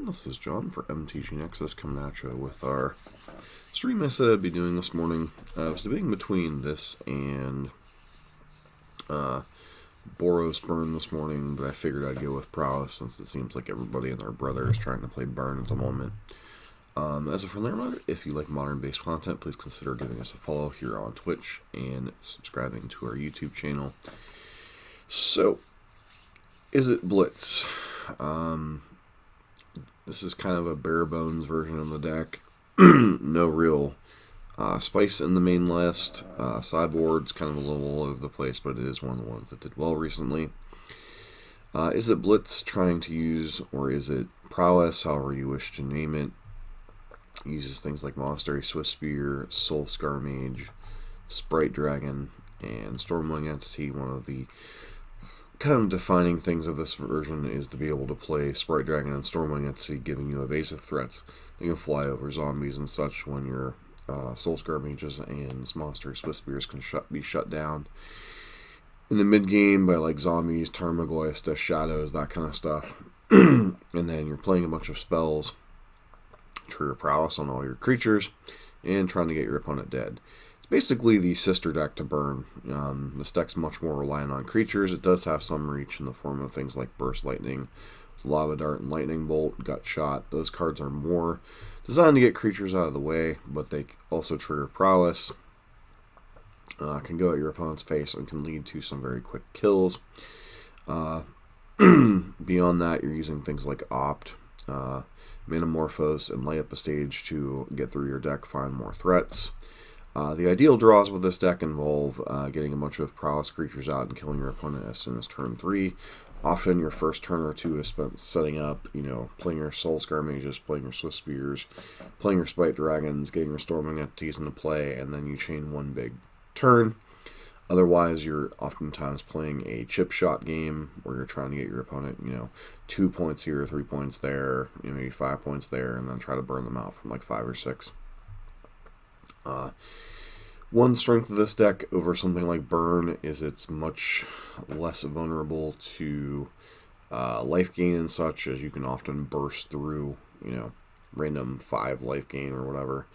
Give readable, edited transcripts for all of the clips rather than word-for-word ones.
This is John for MTG Nexus coming at you with our stream I said I'd be doing this morning. I was debating between this and Boros Burn this morning, but I figured I'd go with Prowess since it seems like everybody and their brother is trying to play Burn at the moment. As a friendly reminder, if you like modern-based content, please consider giving us a follow here on Twitch and subscribing to our YouTube channel. So, Izzet Blitz. This is kind of a bare-bones version of the deck. No real spice in the main list. Sideboard's kind of a little all over the place, but it is one of the ones that did well recently. Izzet Blitz trying to use, or Izzet Prowess, however you wish to name it, uses things like Monastery Swift Spear, Soul Scar Mage, Sprite Dragon, and Stormwing Entity. One of the kind of defining things of this version is to be able to play Sprite Dragon and Stormwing Entity, giving you evasive threats. You can fly over zombies and such when your Soul Scar Mages and Monastery Swift Spears can be shut down in the mid-game by like zombies, Tarmogoyfs, Death Shadows, that kind of stuff. And then you're playing a bunch of spells, trigger Prowess on all your creatures, and trying to get your opponent dead. It's basically the sister deck to Burn. This deck's much more reliant on creatures. It does have some reach in the form of things like Burst Lightning, Lava Dart, and Lightning Bolt, Gut Shot. Those cards are more designed to get creatures out of the way, but they also trigger Prowess, can go at your opponent's face, and can lead to some very quick kills. Beyond that, you're using things like Opt, Metamorphose, and Light Up a Stage to get through your deck, find more threats. The ideal draws with this deck involve getting a bunch of Prowess creatures out and killing your opponent as soon as turn 3. Often your first turn or two is spent setting up, playing your Soul Scar Mages, playing your Swift Spears, playing your Sprite Dragons, getting your Storming Entities into play, and then you chain one big turn. Otherwise, you're oftentimes playing a chip shot game where you're trying to get your opponent, 2 points here, 3 points there, maybe 5 points there, and then try to burn them out from like 5 or 6. One strength of this deck over something like Burn is it's much less vulnerable to life gain and such, as you can often burst through, random 5 life gain or whatever.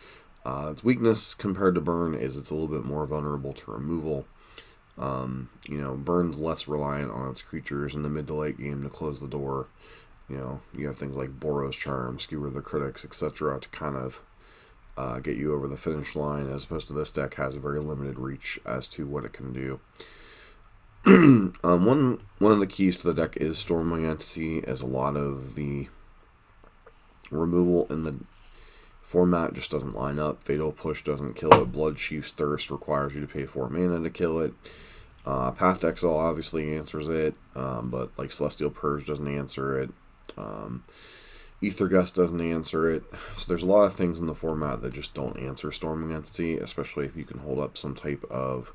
Its weakness compared to Burn is it's a little bit more vulnerable to removal. Burn's less reliant on its creatures in the mid to late game to close the door. You have things like Boros Charm, Skewer the Critics, etc. to kind of get you over the finish line, as opposed to this deck has a very limited reach as to what it can do. One of the keys to the deck is Stormwing Entity, as a lot of the removal in the format just doesn't line up. Fatal Push doesn't kill it. Blood Chief's Thirst requires you to pay 4 mana to kill it. Path to Exile obviously answers it, but like Celestial Purge doesn't answer it. Ether Gust doesn't answer it. So there's a lot of things in the format that just don't answer Storming Entity, especially if you can hold up some type of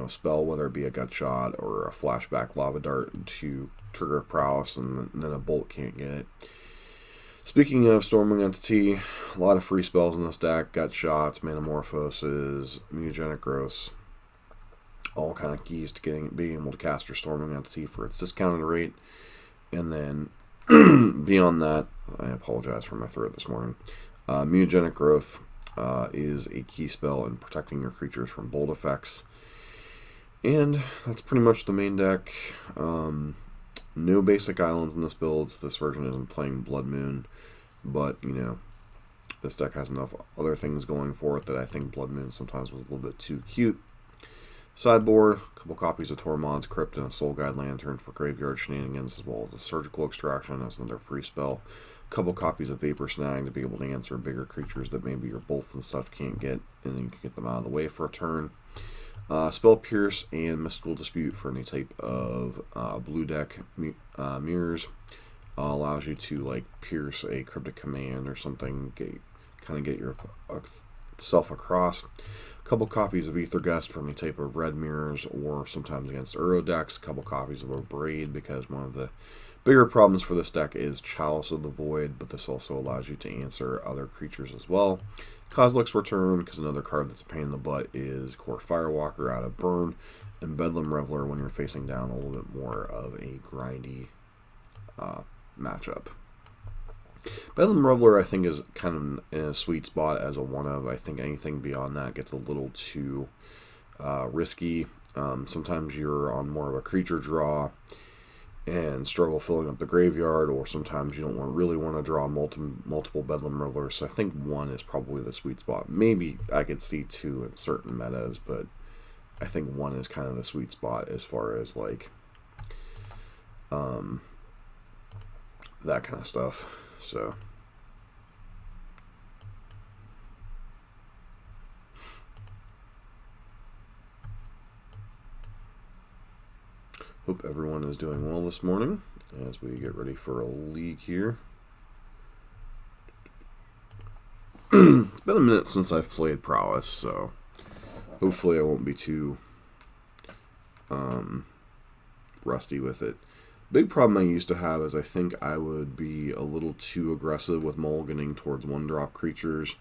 spell, whether it be a Gut Shot or a Flashback Lava Dart to trigger Prowess, and then a Bolt can't get it. Speaking of Storming Entity, a lot of free spells in this deck: Gut Shots, Metamorphoses, Mutagenic Growth, all kind of keys to being able to cast your Storming Entity for its discounted rate. And then beyond that, I apologize for my throat this morning. Mutagenic Growth is a key spell in protecting your creatures from bolt effects. And that's pretty much the main deck. No basic islands in this build. This version isn't playing Blood Moon, but this deck has enough other things going for it that I think Blood Moon sometimes was a little bit too cute. Sideboard, a couple copies of Tormod's Crypt and a Soul Guide Lantern for graveyard shenanigans, as well as a Surgical Extraction as another free spell. A couple copies of Vapor Snag to be able to answer bigger creatures that maybe your bolts and stuff can't get, and then you can get them out of the way for a turn. Spell Pierce and Mystical Dispute for any type of blue deck mirrors. Allows you to pierce a Cryptic Command or something, kind of get yourself across. A couple copies of Ether Gust for any type of red mirrors, or sometimes against Uro decks. A couple copies of Abrade, because one of the bigger problems for this deck is Chalice of the Void, but this also allows you to answer other creatures as well. Kozilek's Return, because another card that's a pain in the butt is Core Firewalker out of Burn, and Bedlam Reveler when you're facing down a little bit more of a grindy matchup. Bedlam Reveler, I think, is kind of in a sweet spot as a one-of. I think anything beyond that gets a little too risky. Sometimes you're on more of a creature draw and struggle filling up the graveyard, or sometimes you don't really want to draw multiple Bedlam Revelers. So I think 1 is probably the sweet spot. Maybe I could see 2 in certain metas, but I think 1 is kind of the sweet spot as far as like that kind of stuff. So hope everyone is doing well this morning as we get ready for a league here. It's been a minute since I've played Prowess, so hopefully I won't be too rusty with it. Big problem I used to have is I think I would be a little too aggressive with mulliganing towards 1-drop creatures.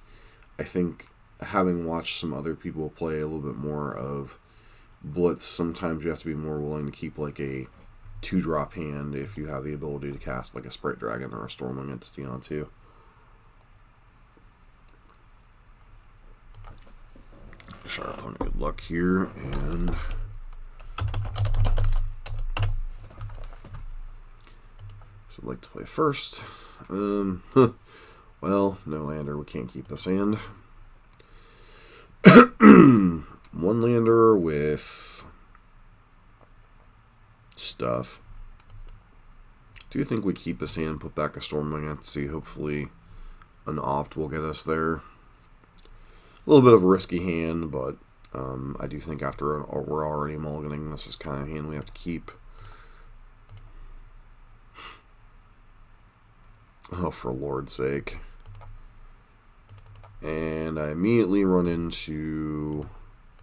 I think having watched some other people play a little bit more of Blitz, sometimes you have to be more willing to keep like a 2-drop hand if you have the ability to cast like a Sprite Dragon or a Stormwing Entity onto. Wish our opponent good luck here, and so I'd like to play first. Well, no lander, we can't keep this hand. 1 lander with stuff. Do you think we keep this hand, put back a Stormwing Entity? Hopefully an opt will get us there. A little bit of a risky hand, but I do think after we're already mulliganing, this is kind of a hand we have to keep. Oh, for Lord's sake. And I immediately run into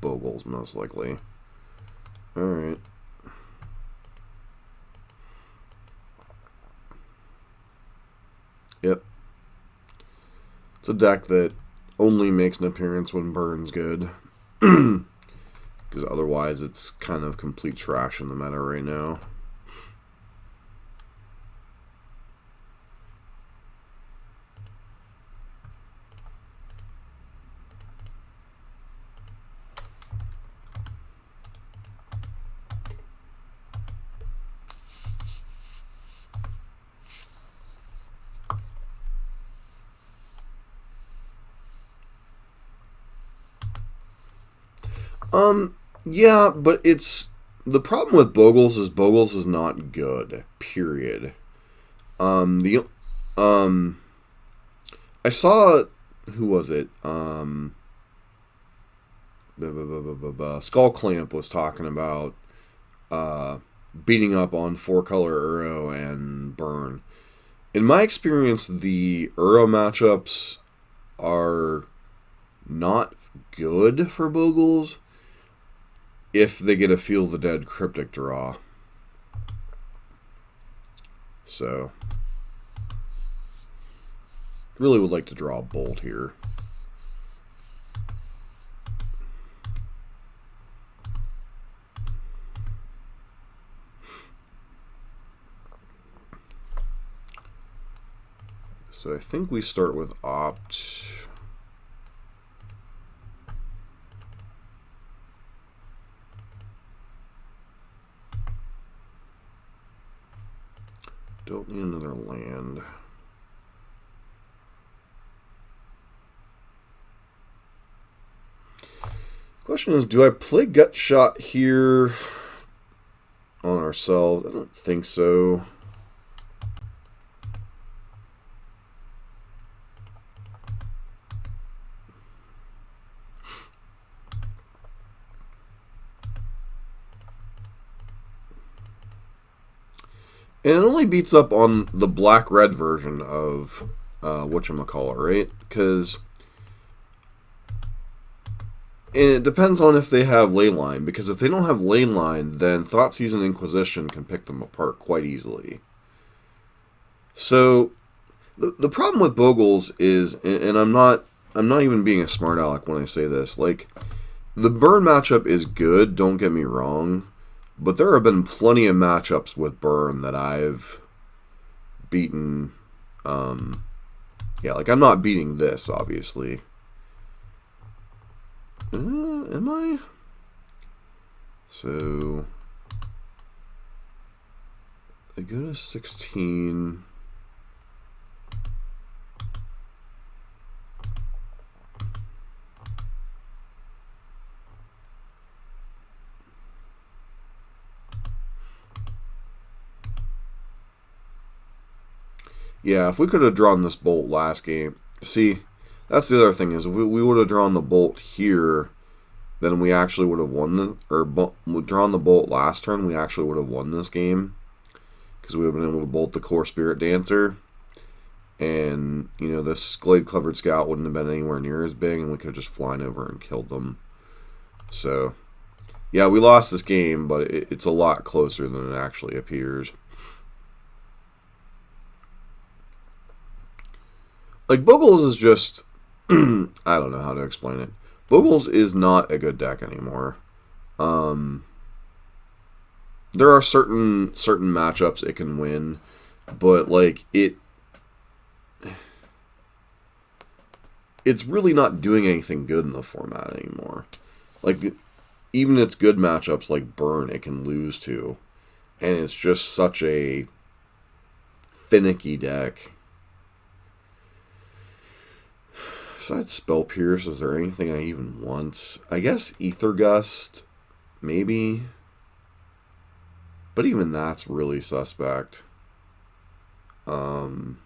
Boggles, most likely. Alright. Yep. It's a deck that only makes an appearance when Burn's good. Because otherwise it's kind of complete trash in the meta right now. Yeah, but it's the problem with Boggles is not good. Period. I saw, who was it? Skull Clamp was talking about beating up on 4-color Uro and Burn. In my experience, the Uro matchups are not good for Boggles if they get a Feel the Dead Cryptic draw. So, really would like to draw a Bolt here. So I think we start with Opt. Don't need another land. Question is, do I play Gut Shot here on ourselves? I don't think so. And it only beats up on the black-red version of whatchamacallit, right? Because it depends on if they have Leyline. Because if they don't have Leyline, then Thoughtseize and Inquisition can pick them apart quite easily. So the problem with Boggles is, and I'm not even being a smart aleck when I say this, like, the Burn matchup is good, don't get me wrong. But there have been plenty of matchups with Burn that I've beating, yeah, like I'm not beating this, obviously. Am I? So I go to 16. Yeah, if we could have drawn this bolt last game. See, that's the other thing, is if we would have drawn the bolt here, then we actually would have won the, or drawn the bolt last turn, we actually would have won this game. Because we would have been able to bolt the core Spirit Dancer. And, you know, this Glade Clevered Scout wouldn't have been anywhere near as big, and we could have just flown over and killed them. So, yeah, we lost this game, but it's a lot closer than it actually appears. Like, Boggles is just... I don't know how to explain it. Boggles is not a good deck anymore. There are certain matchups it can win, but, like, it's really not doing anything good in the format anymore. Like, even its good matchups like Burn, it can lose to. And it's just such a finicky deck. Besides Spell Pierce, is there anything I even want? I guess Ether Gust, maybe. But even that's really suspect. Because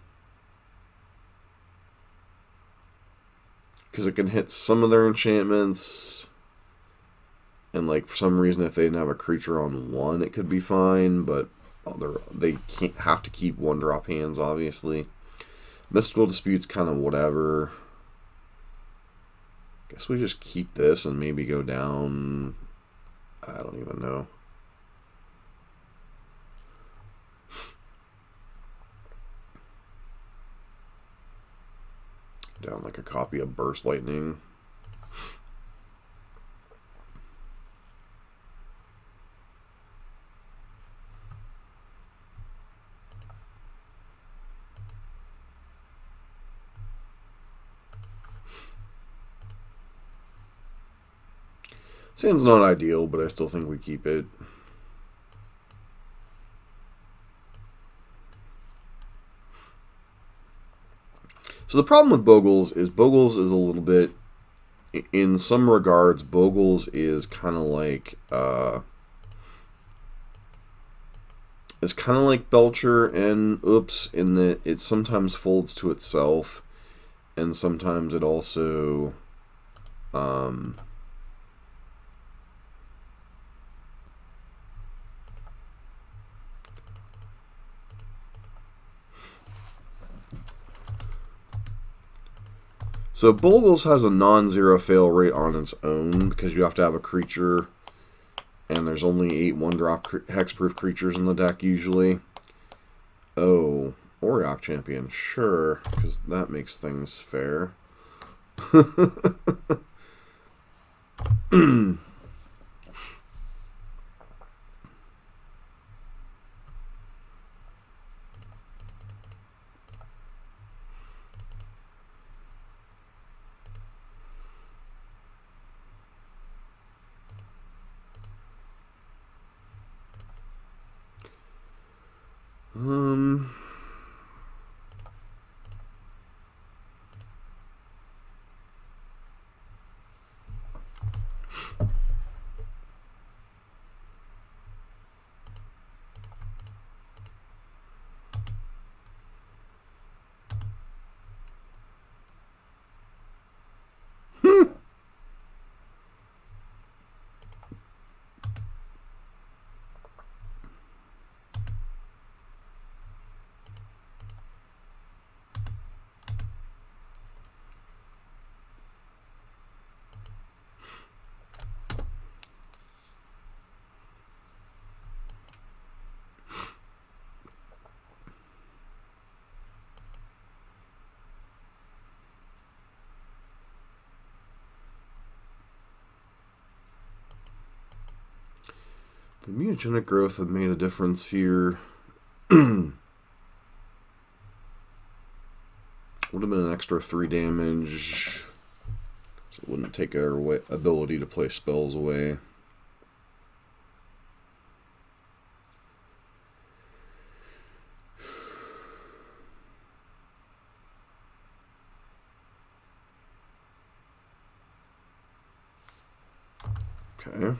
it can hit some of their enchantments. And, like, for some reason, if they didn't have a creature on one, it could be fine. But they can't have to keep one-drop hands, obviously. Mystical Dispute's kind of whatever. Guess we just keep this and maybe go down. I don't even know. Down like a copy of Burst Lightning. Sand's not ideal, but I still think we keep it. So the problem with Boggles is a little bit, in some regards, Boggles is kind of like Belcher and Oops, in that it sometimes folds to itself, and sometimes it also so Boggles has a non-zero fail rate on its own because you have to have a creature, and there's only 8 one-drop hexproof creatures in the deck usually. Oh, Auriok Champion, sure, because that makes things fair. The mutagenic growth had made a difference here. Would have been an extra 3 damage. So it wouldn't take our ability to play spells away. Okay.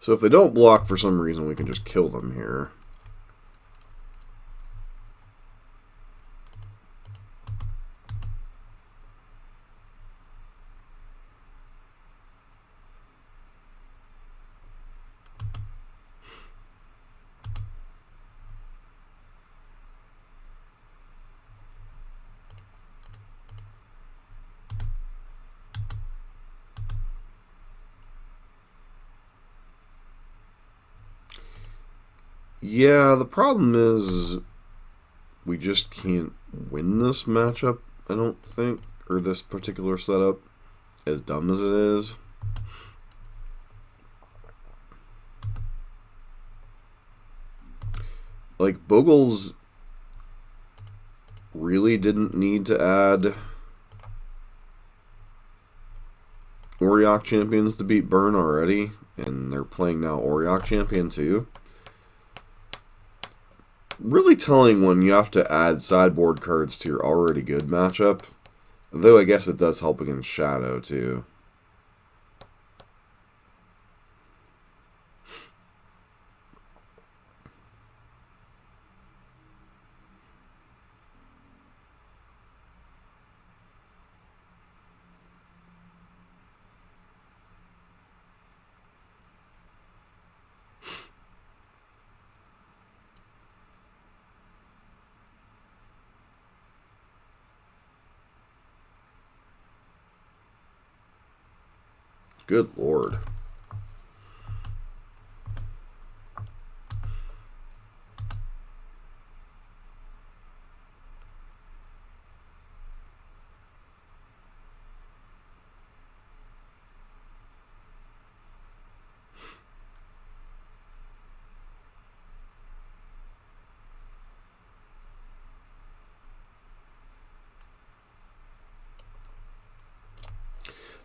So if they don't block for some reason, we can just kill them here. Yeah, the problem is we just can't win this matchup, I don't think, or this particular setup, as dumb as it is. Like, Boggles really didn't need to add Auriok Champions to beat Burn already, and they're playing now Auriok Champion too. Really telling when you have to add sideboard cards to your already good matchup. Though I guess it does help against Shadow too. Good lord.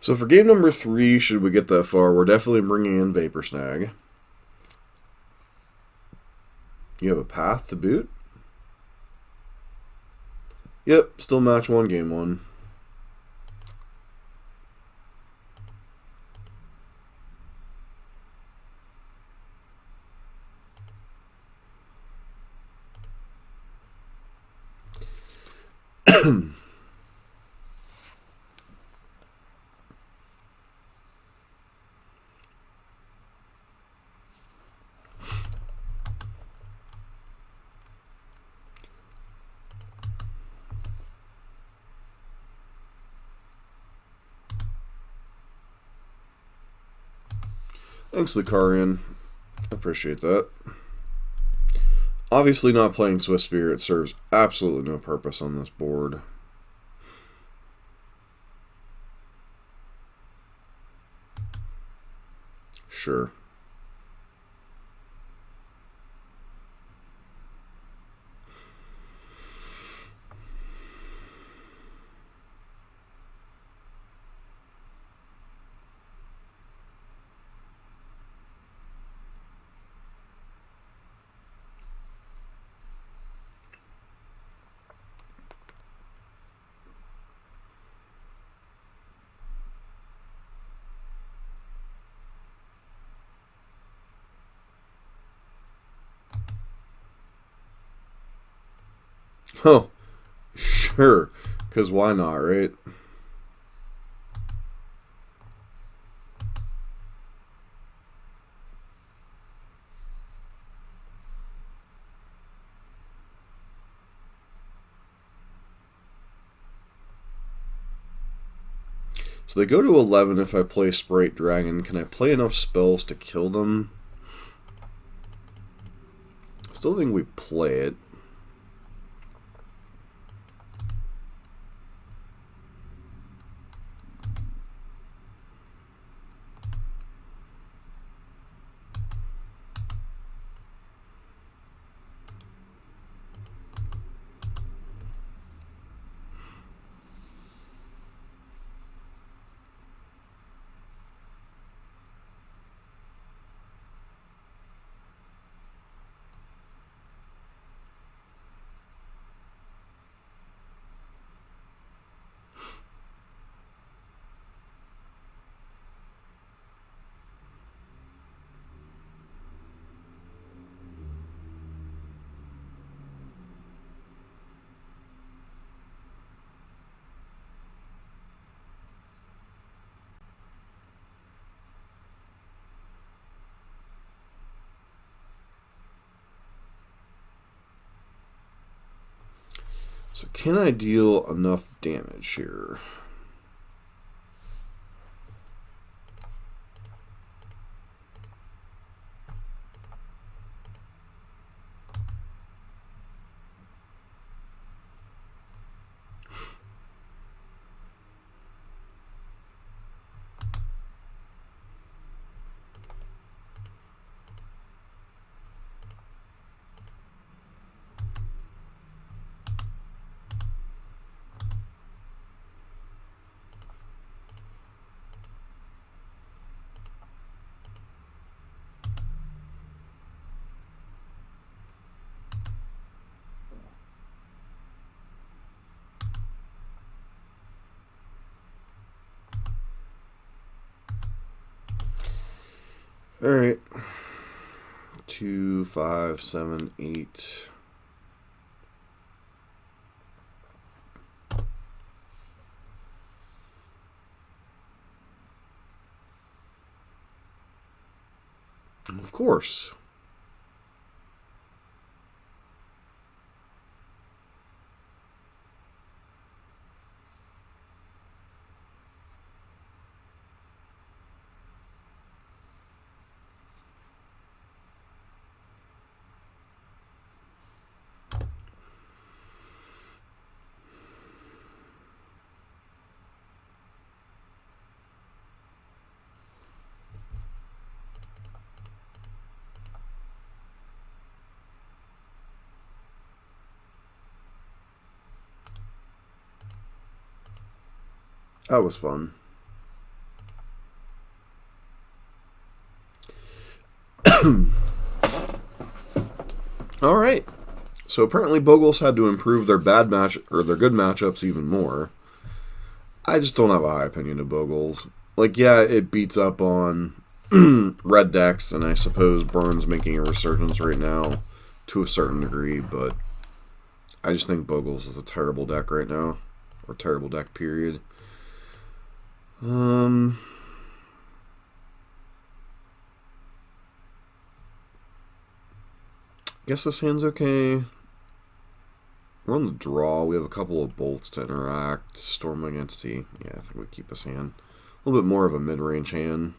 So for game number 3, should we get that far, we're definitely bringing in Vapor Snag. You have a path to boot? Yep, still match 1, game 1. Thanks, Lucarian. Appreciate that. Obviously, not playing Swift Spirit serves absolutely no purpose on this board. Sure. Oh, sure. Because why not, right? So they go to 11 if I play Sprite Dragon. Can I play enough spells to kill them? Still think we play it. So can I deal enough damage here? Alright. 2, 5, 7, 8. Of course. That was fun. All right. So apparently Boggles had to improve their their good matchups even more. I just don't have a high opinion of Boggles. Like, yeah, it beats up on red decks, and I suppose Burns making a resurgence right now to a certain degree, but I just think Boggles is a terrible deck right now, or terrible deck period. Guess this hand's okay. We're on the draw. We have a couple of bolts to interact. Storming Entity. Yeah, I think we keep this hand. A little bit more of a mid-range hand.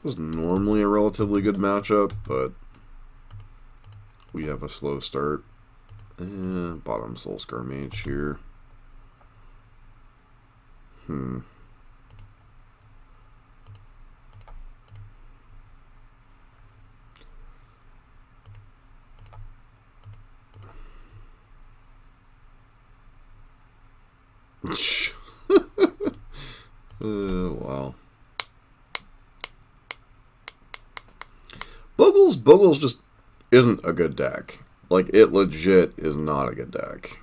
This is normally a relatively good matchup, but we have a slow start. Bottom Soul Scar Mage here. Wow. Boggles just isn't a good deck. Like, it legit is not a good deck.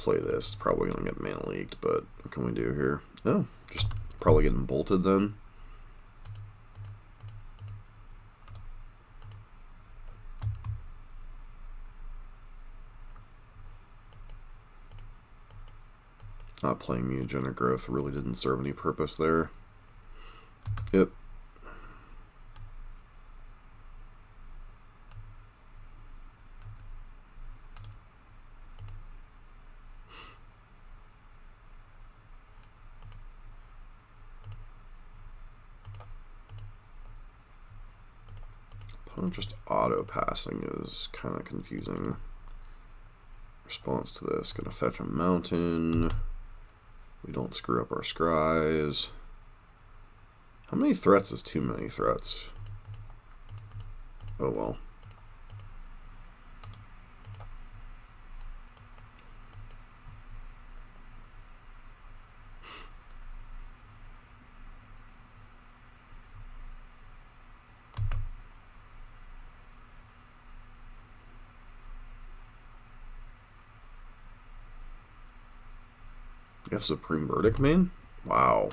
play this. It's probably going to get mana leaked, but what can we do here? Oh, just probably getting bolted then. Not playing Mutagenic Growth really didn't serve any purpose there. Yep. Just auto-passing is kind of confusing. Response to this, gonna fetch a mountain. We don't screw up our scries. How many threats is too many threats? Oh well. You have Supreme Verdict, man? Wow.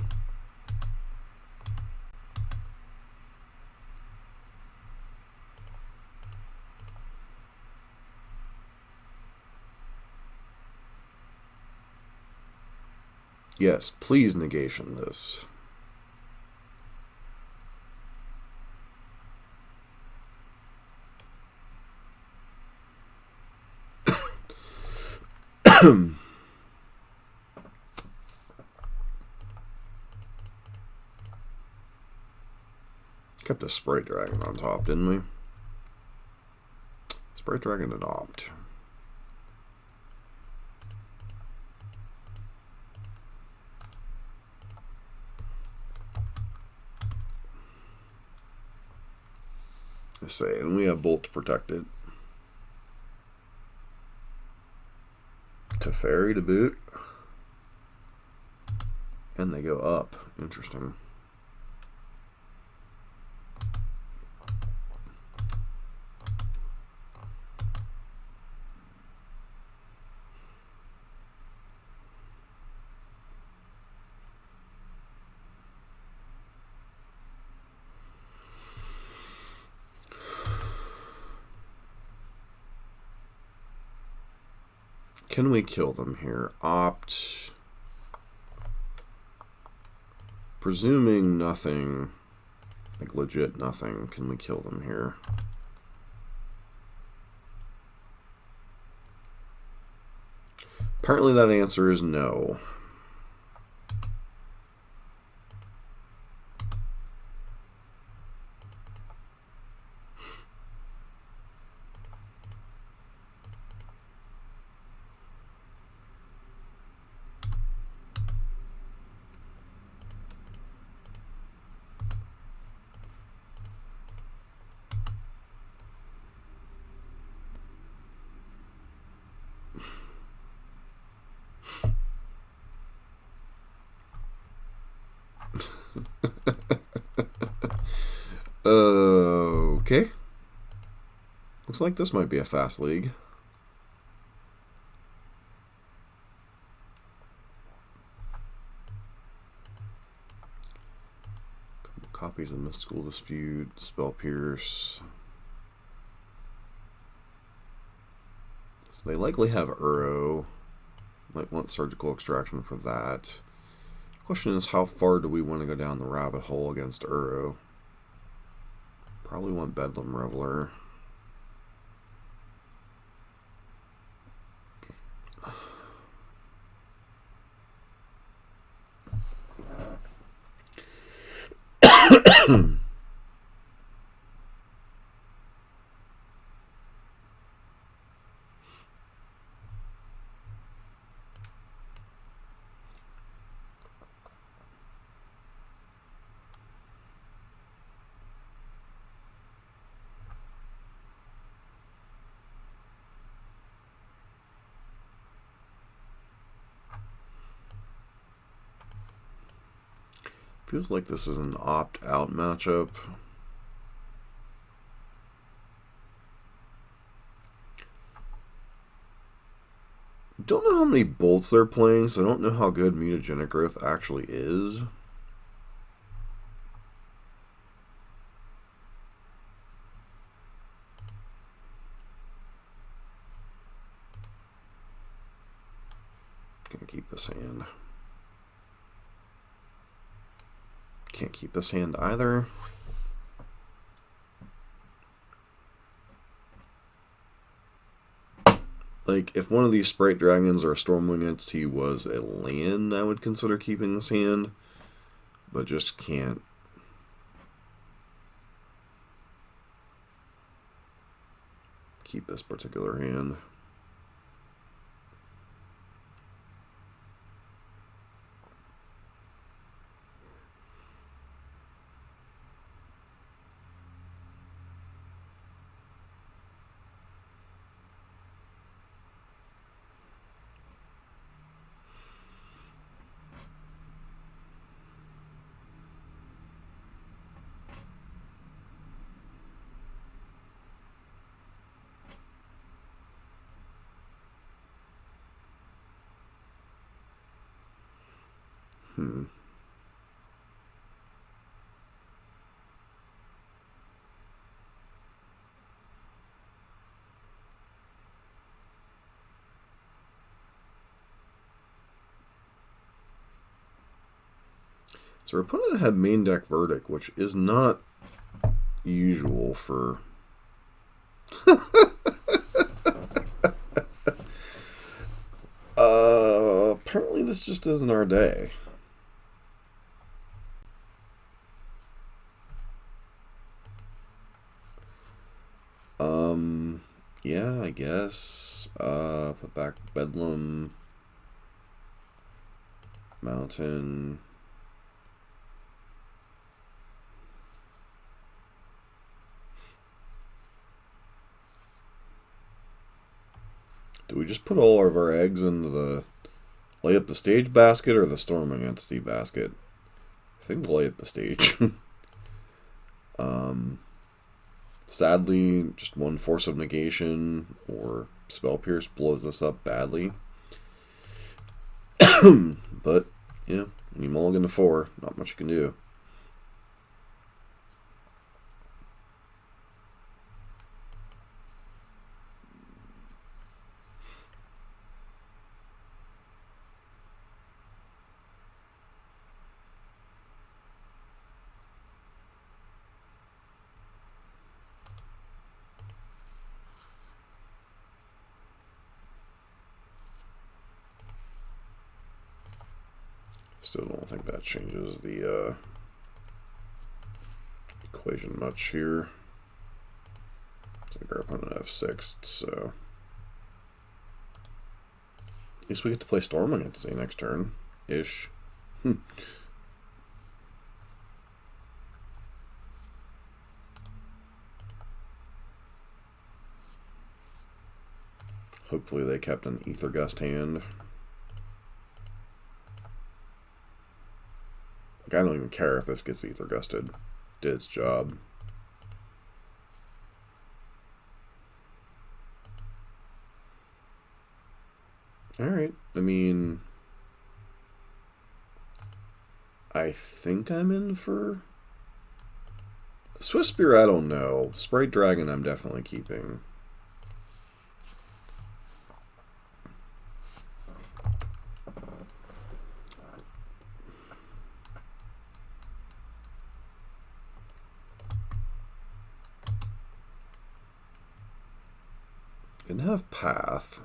Yes, please negation this. Kept a Sprite Dragon on top, didn't we? Sprite Dragon and Opt. I say, and we have Bolt to protect it. Teferi to boot. And they go up. Interesting. Can we kill them here? Opt. Presuming nothing, like legit nothing, can we kill them here? Apparently that answer is no. Okay. Looks like this might be a fast league. Couple copies of Mystical Dispute, Spell Pierce. So they likely have Uro. Might want Surgical Extraction for that. Question is, how far do we want to go down the rabbit hole against Uro? Probably want Bedlam Reveler. Feels like this is an opt-out matchup. Don't know how many bolts they're playing, so I don't know how good mutagenic growth actually is. Gonna keep this hand. Can't keep this hand either. Like, if one of these Sprite Dragons or a Stormwing Entity was a land, I would consider keeping this hand. But just can't. Keep this particular hand. So our opponent had main deck Verdict, which is not usual for... apparently this just isn't our day. Yeah, I guess. Put back Bedlam. Mountain. Do we just put all of our eggs into the lay up the stage basket or the Storming Entity basket? I think lay up the stage. Sadly, just one Force of Negation or Spell Pierce blows us up badly. But, yeah, when you mulligan to 4, not much you can do. Still don't think that changes the equation much here. It's like our opponent F6, so at least we get to play Storming Entity next turn, ish. Hopefully they kept an Ether Gust hand. Like, I don't even care if this gets Ether Gusted. Did its job. Alright, I mean... I think I'm in for... Swiss Spear, I don't know. Sprite Dragon, I'm definitely keeping. Didn't have Path.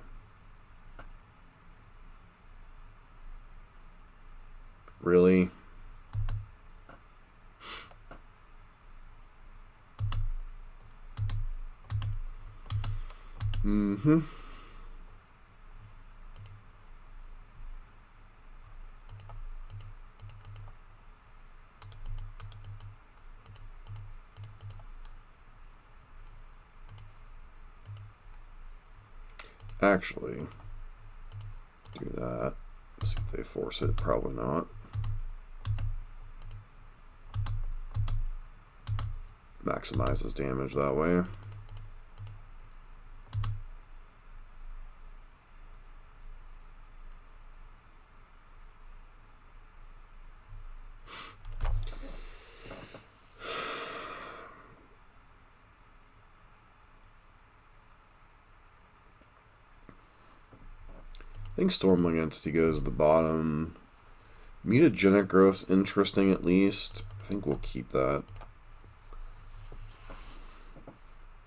Really? Mm-hmm. Actually, do that. See if they force it. Probably not. Maximizes damage that way. I think Stormwing Entity goes to the bottom. Mutagenic Growth's interesting at least. I think we'll keep that.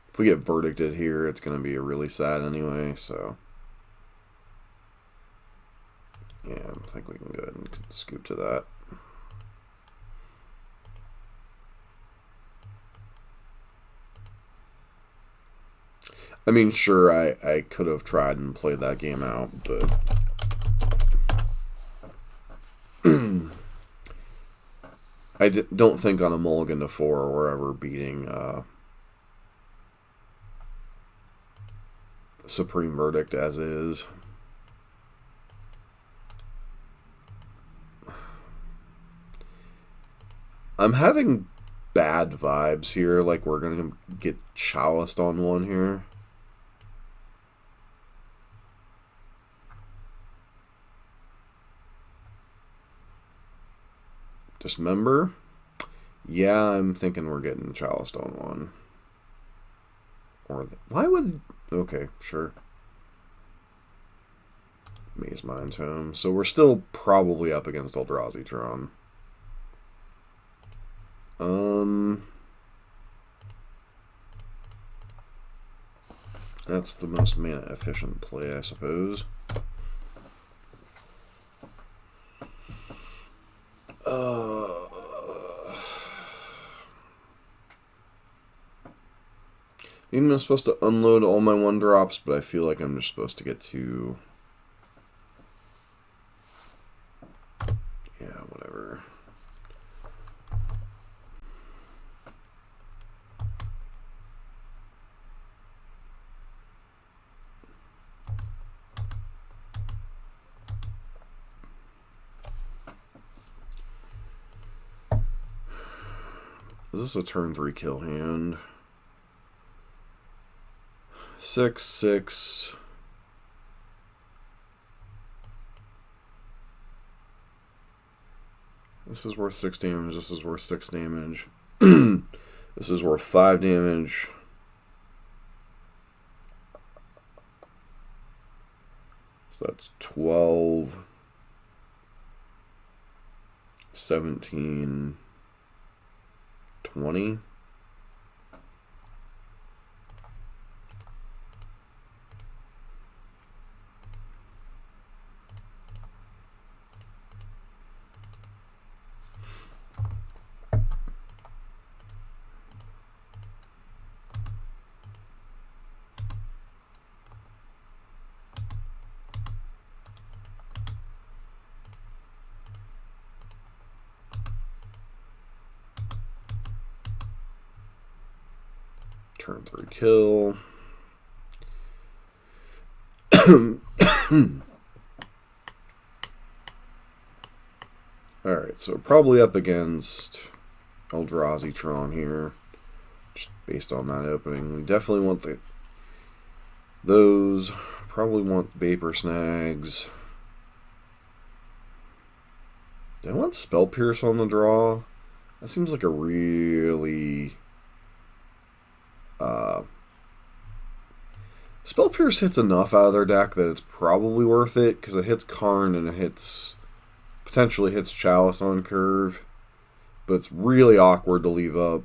If we get verdicted here, it's going to be really sad anyway, so... yeah, I think we can go ahead and scoop to that. I mean, sure, I could have tried and played that game out, but... I don't think on a mulligan to 4 we're ever beating Supreme Verdict as is. I'm having bad vibes here, like we're going to get chaliced on one here. Dismember? Yeah, I'm thinking we're getting chaliced on one. Or why would... okay, sure. Maze Mind Tome. So we're still probably up against Eldrazi Tron. That's the most mana efficient play, I suppose. Even I'm supposed to unload all my 1-drops, but I feel like I'm just supposed to get to... yeah, whatever. Is this a turn 3 kill hand? 6/6. This is worth 6 damage. This is worth 6 damage. This is worth 5 damage. So that's 12, 17, 20. Turn 3 kill. Alright, so probably up against Eldrazi Tron here. Just based on that opening. We definitely want those. Probably want Vapor Snags. Do I want Spell Pierce on the draw? That seems like a really... Spell Pierce hits enough out of their deck that it's probably worth it, because it hits Karn and it potentially hits Chalice on curve, but it's really awkward to leave up.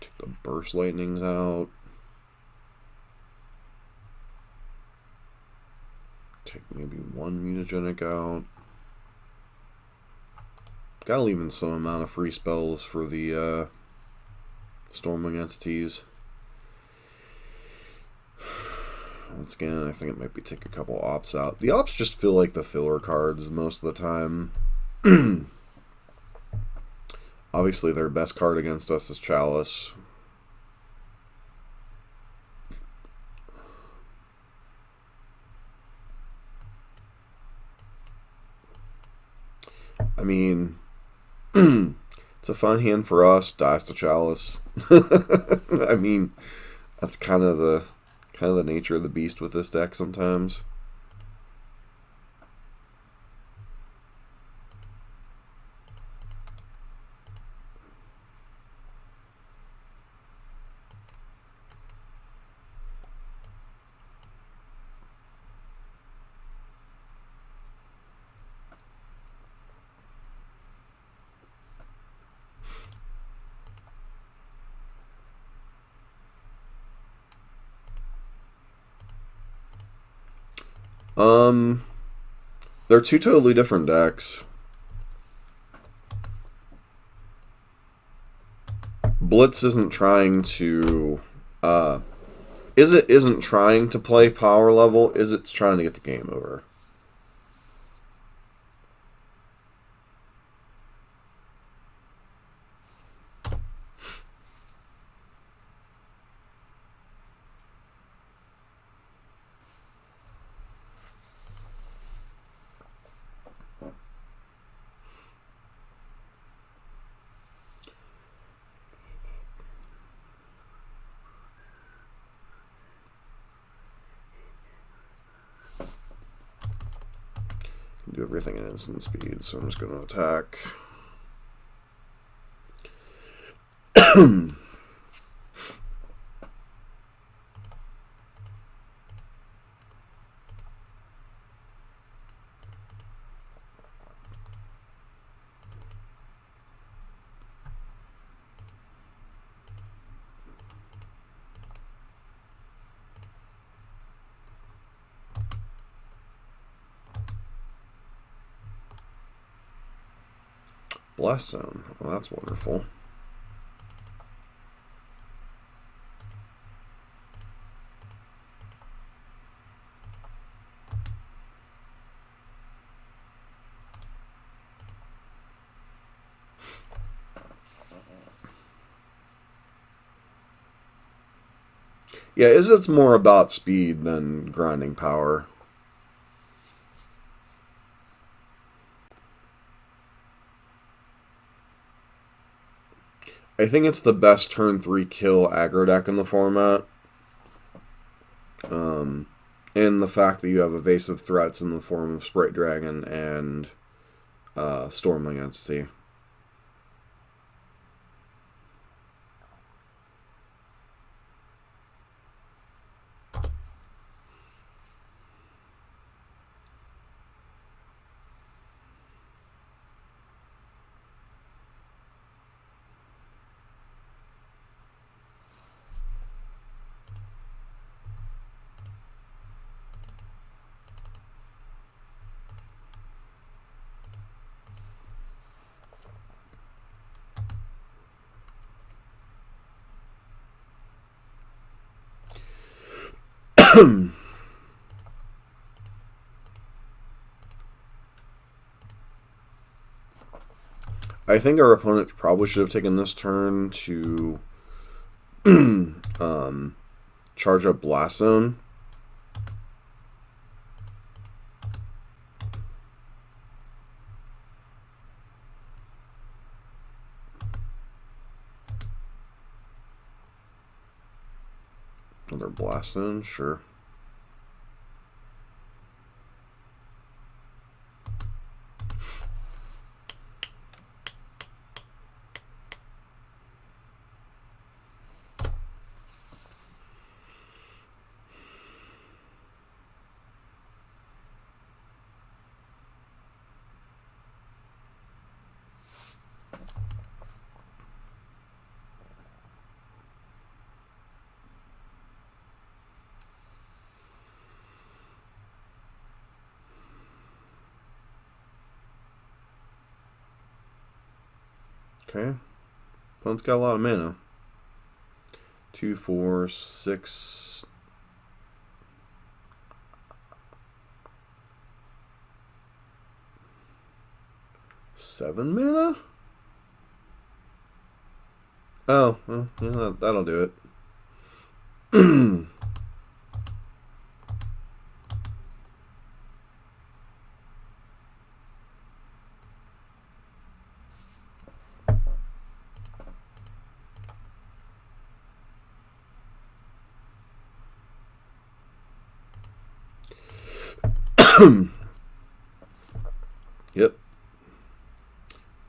Take the Burst Lightnings out. Take maybe 1 mutagenic out. Gotta leave in some amount of free spells for the Stormwing entities. Once again, I think it might be take a couple ops out. The ops just feel like the filler cards most of the time. Obviously, their best card against us is Chalice. I mean, it's a fun hand for us. Dies to Chalice. I mean, that's kind of the nature of the beast with this deck sometimes. They're two totally different decks. Blitz isn't trying to, Izzet isn't trying to play power level. Izzet's trying to get the game over. Do everything at instant speed, so I'm just going to attack. Blast Zone. Well, that's wonderful. Yeah, Izzet's more about speed than grinding power. I think it's the best turn 3 kill aggro deck in the format. And the fact that you have evasive threats in the form of Sprite Dragon and Stormling Entity. I think our opponent probably should have taken this turn to charge up Blast Zone. Another Blast Zone, sure. Okay. Opponent's got a lot of mana. 2, 4, 6. Seven mana? Oh, well, yeah, that'll do it. Yep.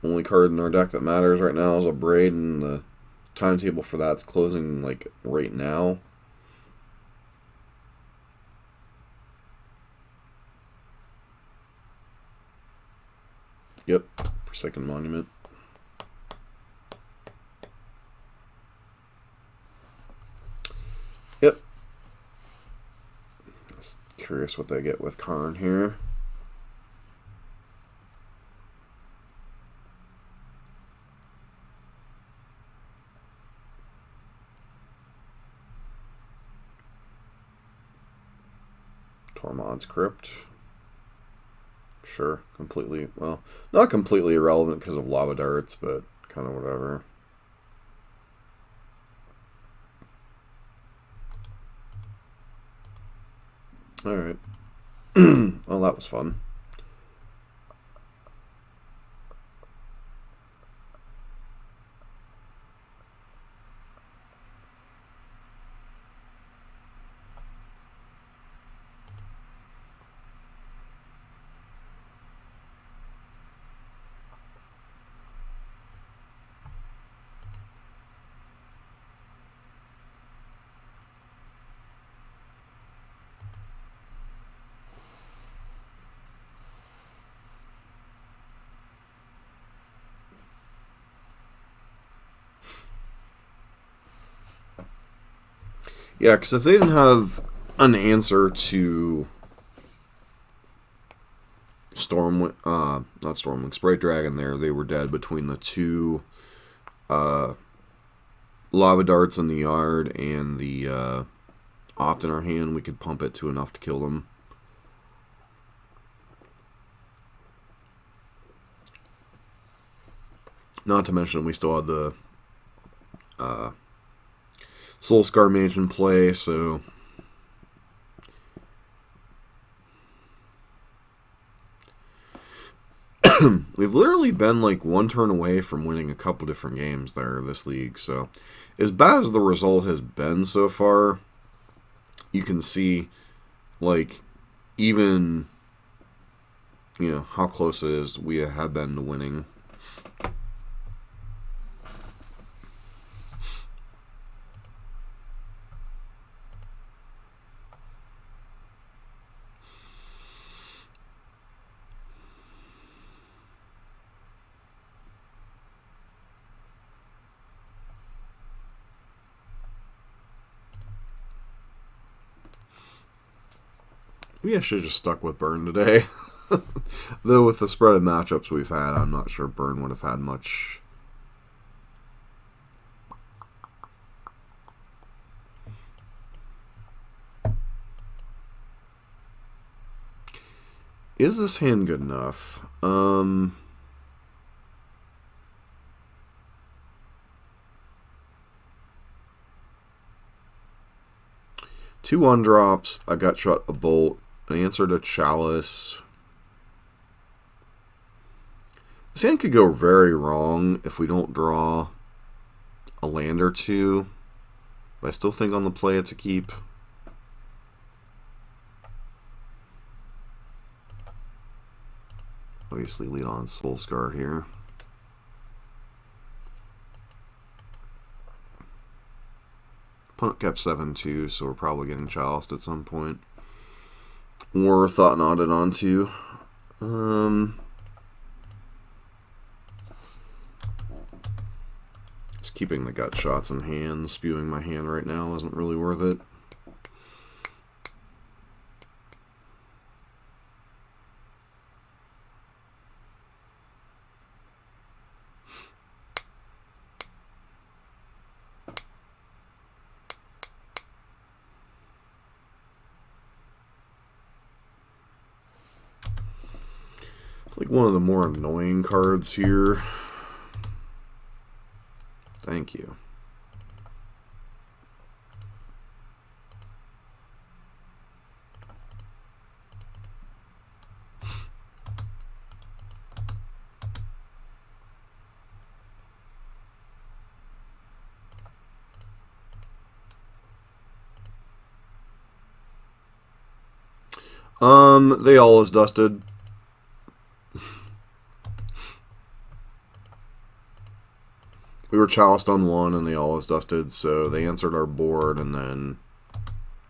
Only card in our deck that matters right now is a Braid, and the timetable for that's closing like right now. Yep. Forsaken Monument. Yep. Curious what they get with Karn here. Tormod's Crypt. Sure, completely, well, not completely irrelevant because of Lava Darts, but kind of whatever. Alright. Well, that was fun. Yeah, because if they didn't have an answer to not Stormwing, Sprite Dragon there, they were dead between the two Lava Darts in the yard and the Opt in our hand. We could pump it to enough to kill them. Not to mention we still had the Soul Scar Mage in play, so we've literally been like one turn away from winning a couple different games there this league. So as bad as the result has been so far, you can see like even how close it is we have been to winning. Maybe I should have just stuck with Burn today. Though with the spread of matchups we've had, I'm not sure Burn would have had much. Is this hand good enough? 2 1-drops, a Gut Shot, a Bolt, an answer to Chalice. This hand could go very wrong if we don't draw a land or two. But I still think on the play it's a keep. Obviously lead on Soul Scar here. Opponent kept 7-2, so we're probably getting Chaliced at some point. Or Thought Knotted onto. Just keeping the Gut Shots in hand. Spewing my hand right now isn't really worth it. It's like one of the more annoying cards here. Thank you. They all is dusted. We were chaliced on one and they all is dusted, so they answered our board and then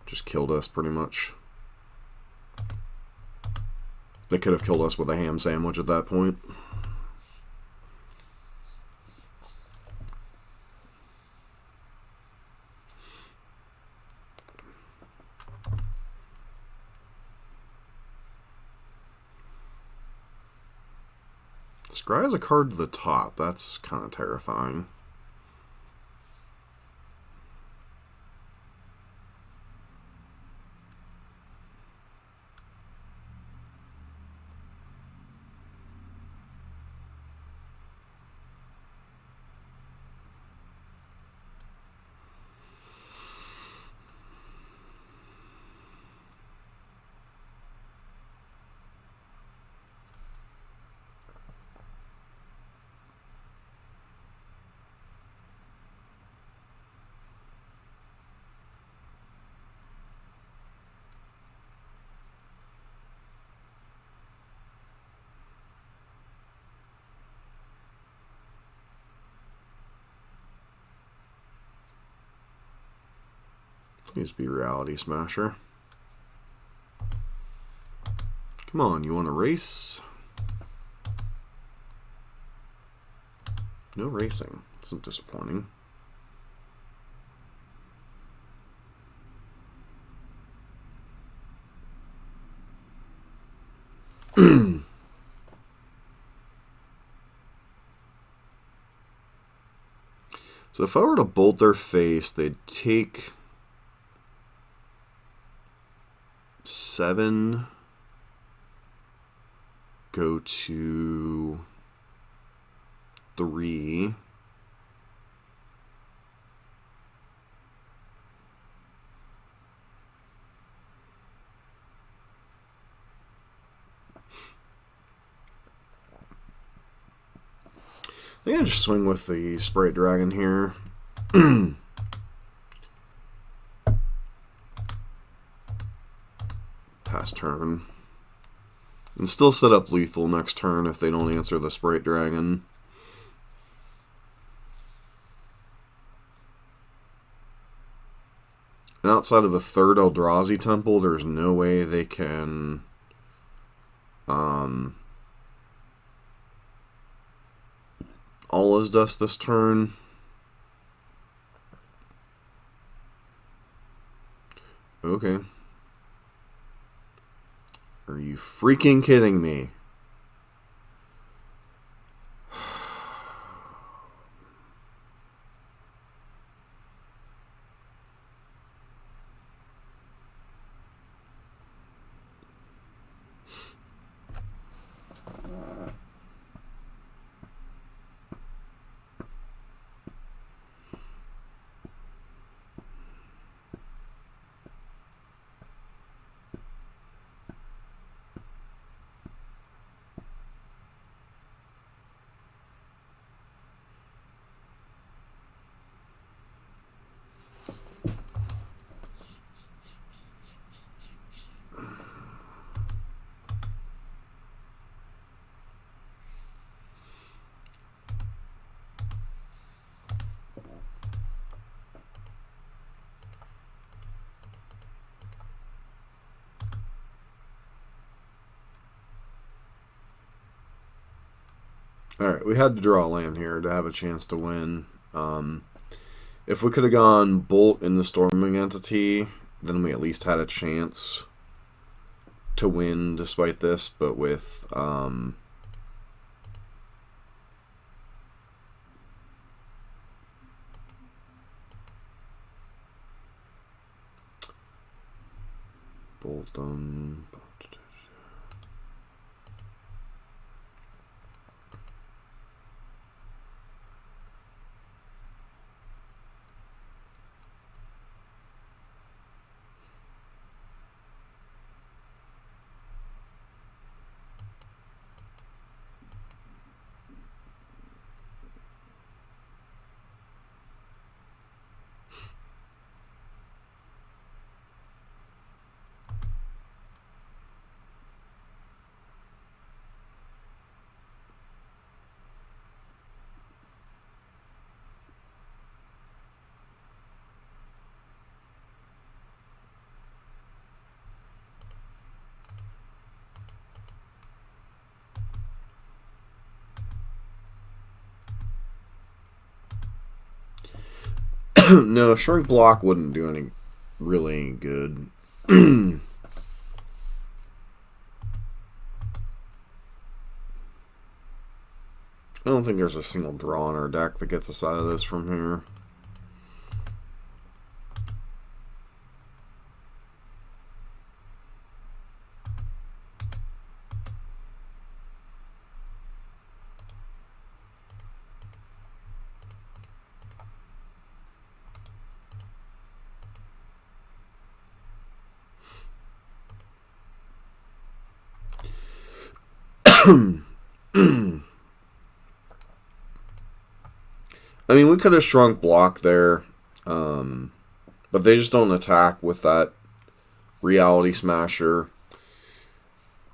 just killed us pretty much. They could have killed us with a ham sandwich at that point. Scry has a card to the top. That's kind of terrifying. Please be Reality Smasher. Come on, you want to race? No racing. It's disappointing. So if I were to bolt their face, they'd take 7, go to 3. I think I just swing with the Sprite Dragon here. Pass turn. And still set up lethal next turn if they don't answer the Sprite Dragon. And outside of the third Eldrazi Temple, there's no way they can all is dust this turn. Okay. Are you freaking kidding me? Alright, we had to draw a land here to have a chance to win. If we could have gone Bolt in the Storming Entity, then we at least had a chance to win despite this, but with Bolt on... No, Shrink Block wouldn't do any really good. I don't think there's a single draw in our deck that gets us out of this from here. I mean, we could have shrunk block there, but they just don't attack with that Reality Smasher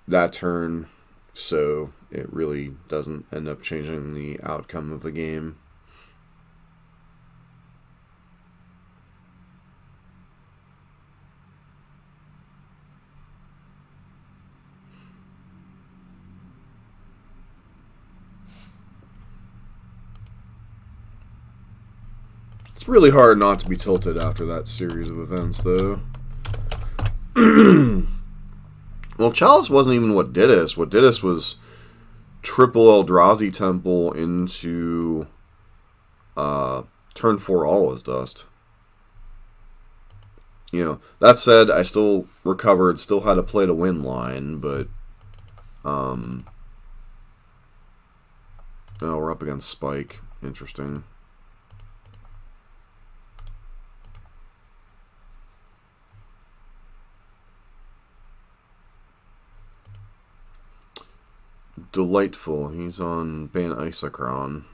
that turn, so it really doesn't end up changing the outcome of the game. It's really hard not to be tilted after that series of events, though. Well, Chalice wasn't even what did us. What did us was triple Eldrazi Temple into turn 4 All is Dust. You know, that said, I still recovered, still had a play to win line, but oh, we're up against Spike. Interesting. Delightful. He's on Bant Isochron.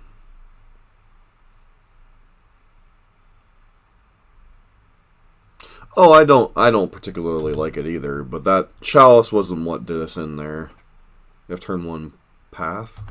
Oh, I don't particularly like it either, but that Chalice wasn't what did us in there. You have turn 1 path.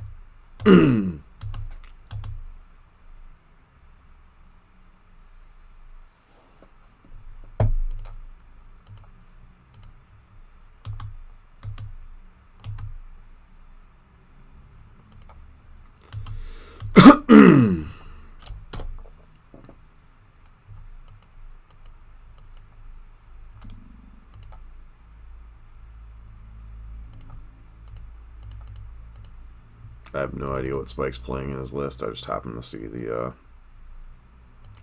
I have no idea what Spike's playing in his list. I just happen to see the,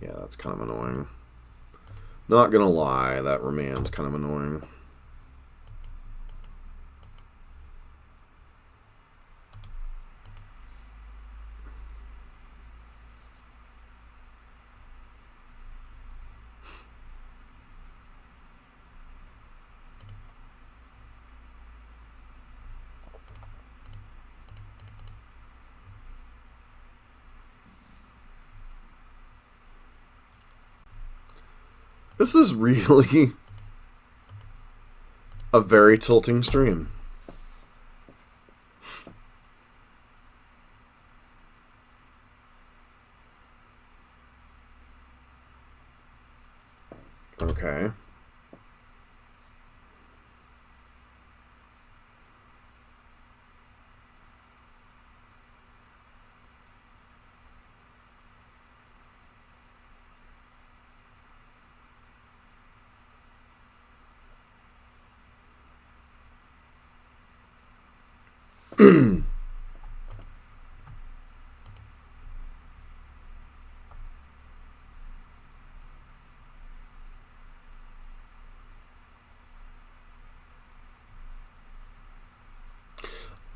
yeah, that's kind of annoying. Not gonna lie, that Remain's kind of annoying. This is really a very tilting stream. Okay.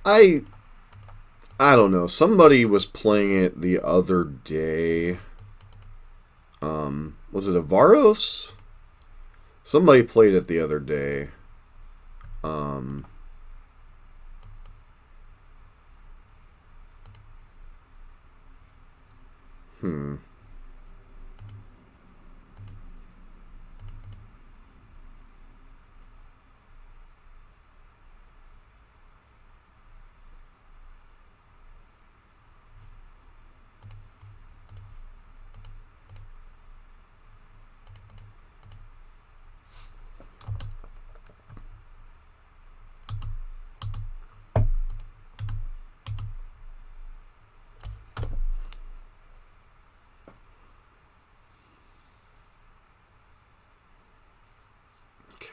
I don't know. Somebody was playing it the other day. Was it Avaros? Somebody played it the other day.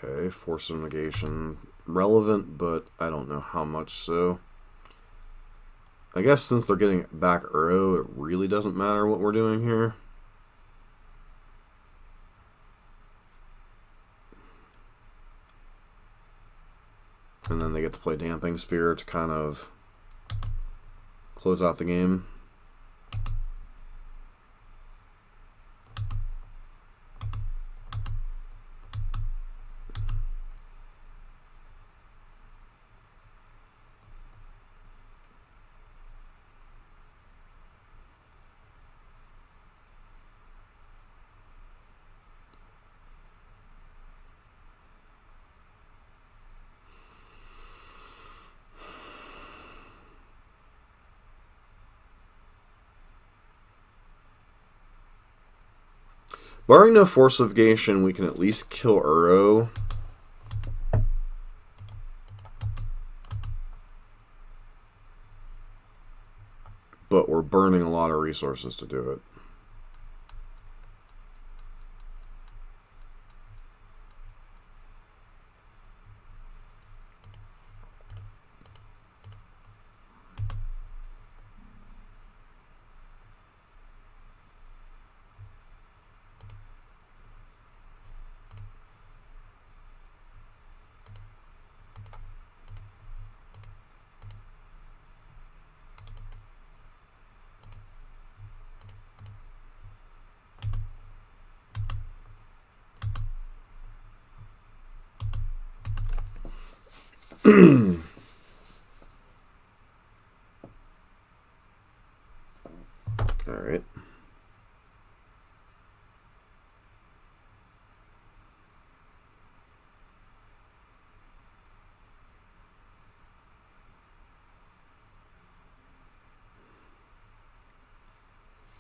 Okay, Force of Negation. Relevant, but I don't know how much so. I guess since they're getting back Uro, it really doesn't matter what we're doing here. And then they get to play Damping Sphere to kind of close out the game. Barring no Fortification, we can at least kill Uro. But we're burning a lot of resources to do it. All right.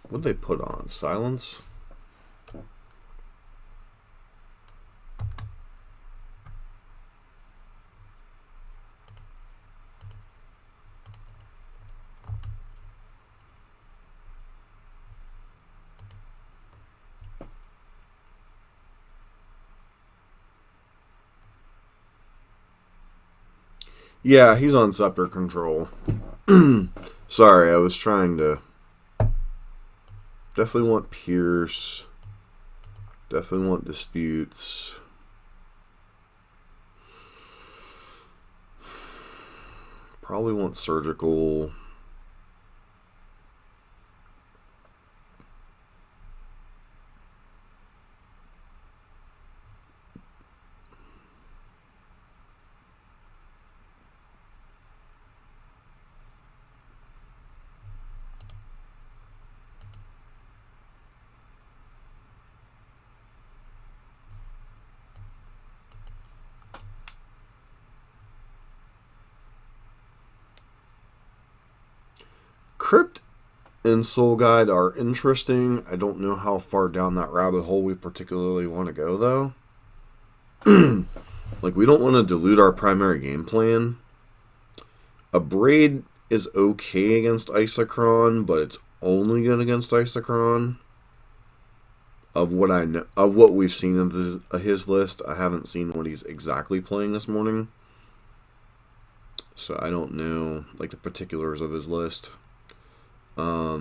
What'd they put on? Silence? Yeah, he's on Scepter control. Sorry, I was trying to... Definitely want Pierce. Definitely want Disputes. Probably want Surgical. Crypt and Soul Guide are interesting. I don't know how far down that rabbit hole we particularly want to go, though. Like, we don't want to dilute our primary game plan. A Braid is okay against Isochron, but it's only good against Isochron. Of what I know, of what we've seen of his list, I haven't seen what he's exactly playing this morning, so I don't know like the particulars of his list. I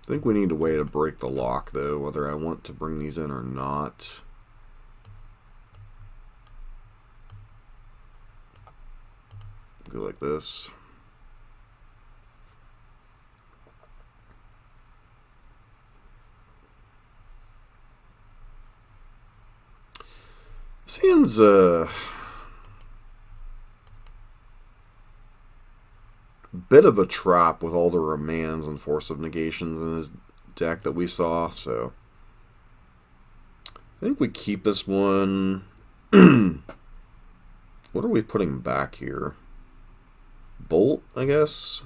think we need a way to break the lock, though, whether I want to bring these in or not. Go like this. This hand's a bit of a trap with all the remands and Force of Negations in his deck that we saw, so I think we keep this one. What are we putting back here? Bolt, I guess?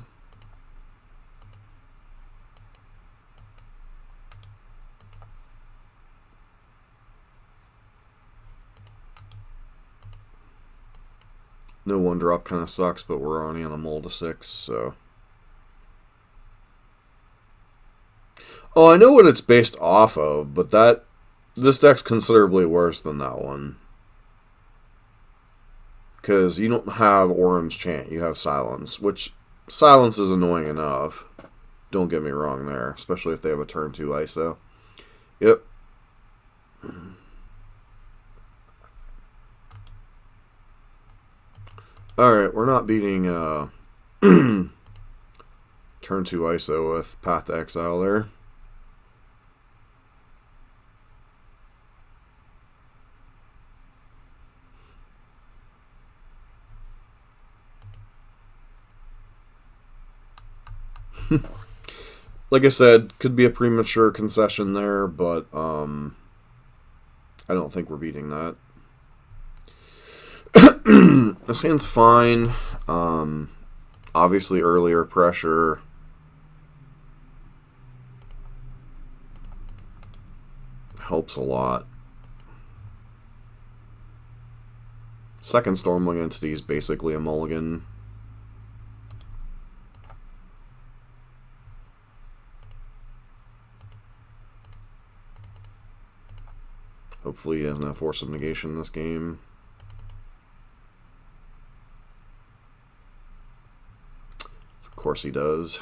No one drop kind of sucks, but we're only on a mold of 6, so. Oh, I know what it's based off of, but that This deck's considerably worse than that one. Because you don't have Orum's Chant, you have Silence. Which, Silence is annoying enough. Don't get me wrong there. Especially if they have a turn 2 ISO. Yep. Alright, we're not beating turn 2 ISO with Path to Exile there. Like I said, could be a premature concession there, but I don't think we're beating that. This hand's fine. Obviously, earlier pressure. Helps a lot. Second Stormwing Entity is basically a mulligan. Hopefully he doesn't have Force of Negation in this game. Of course he does.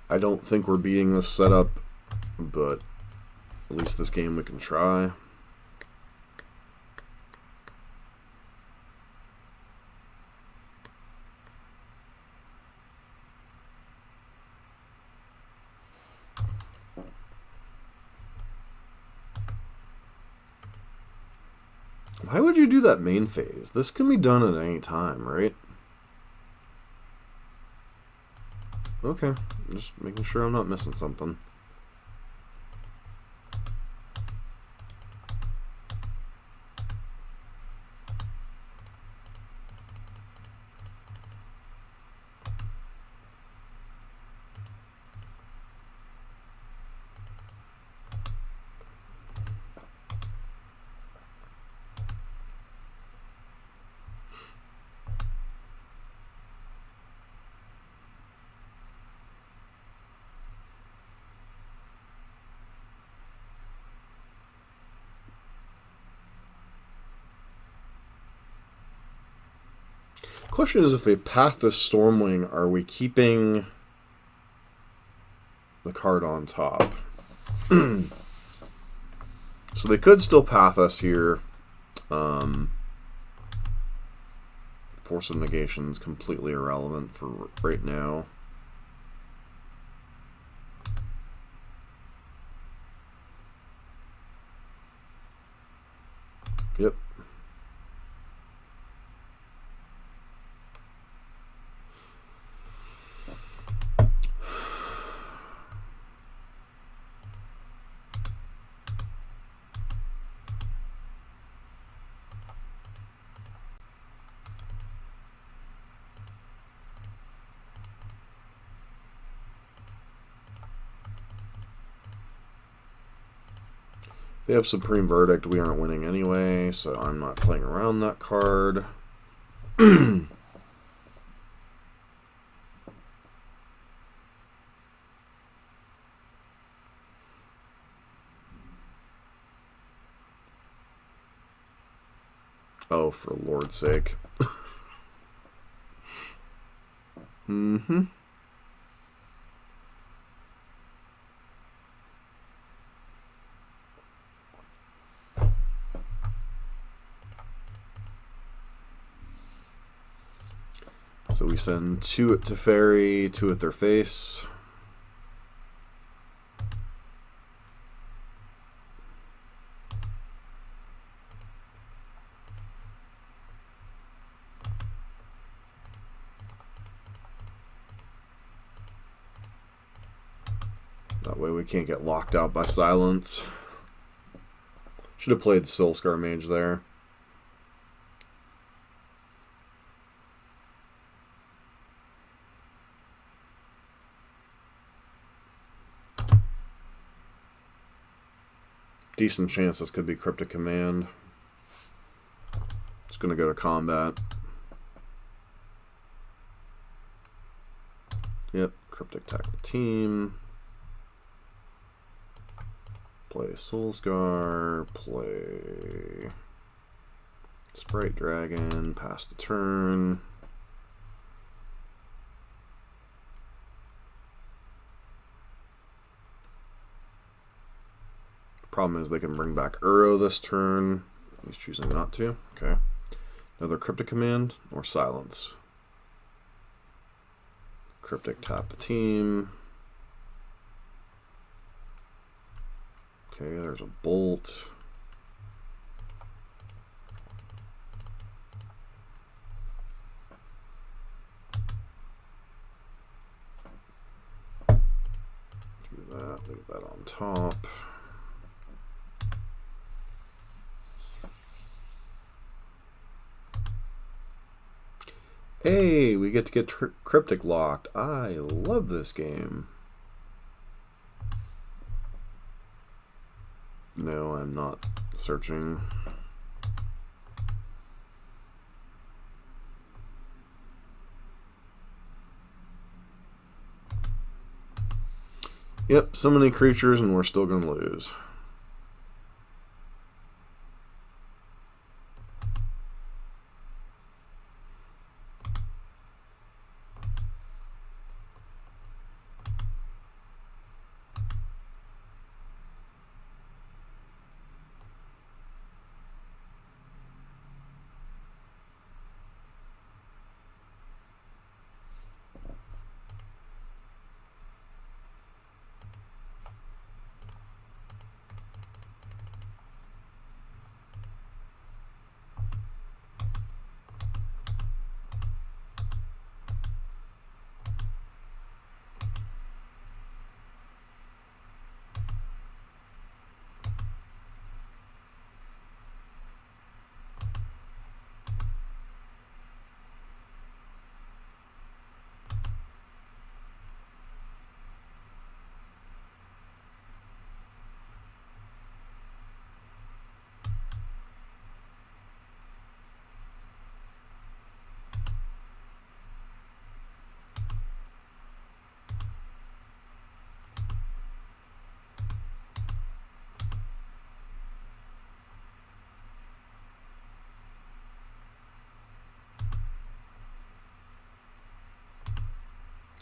I don't think we're beating this setup, but at least this game we can try. Why would you do that main phase? This can be done at any time, right? Okay, just making sure I'm not missing something. Question is, if they path this Stormwing, are we keeping the card on top? So they could still path us here. Force of Negation is completely irrelevant for right now. Yep. They have Supreme Verdict. We aren't winning anyway, so I'm not playing around that card. Oh, for Lord's sake. Mm-hmm. So we send 2 at Teferi, 2 at their face. That way we can't get locked out by Silence. Should have played Soulscar Mage there. Decent chance this could be Cryptic Command. It's going to go to combat. Yep, Cryptic attack the team. Play Soulscar. Play Sprite Dragon. Pass the turn. Problem is they can bring back Uro this turn. He's choosing not to. Okay. Another Cryptic Command or Silence. Cryptic tap the team. Okay, there's a Bolt. Do that, leave that on top. Hey, we get to get Cryptic locked. I love this game. No, I'm not searching. Yep, so many creatures and we're still going to lose.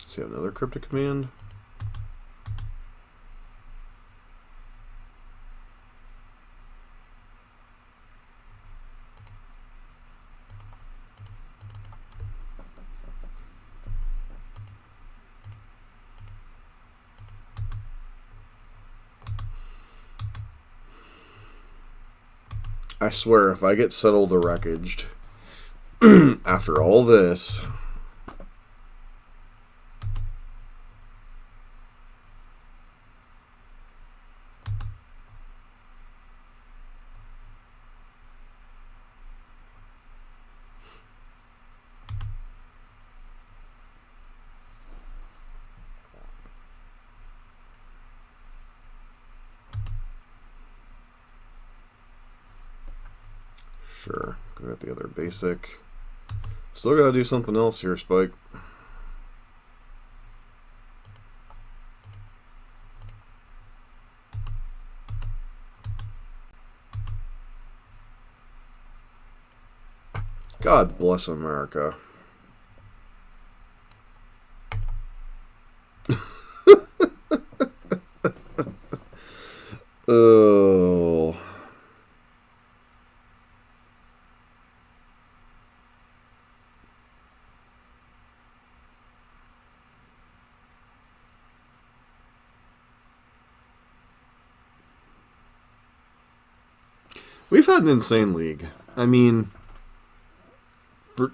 See another Cryptic Command. I swear, if I get Settle the Wreckaged after all this, sure, go at the other basic. Still gotta do something else here, Spike. God bless America. Oh. We've had an insane league. I mean,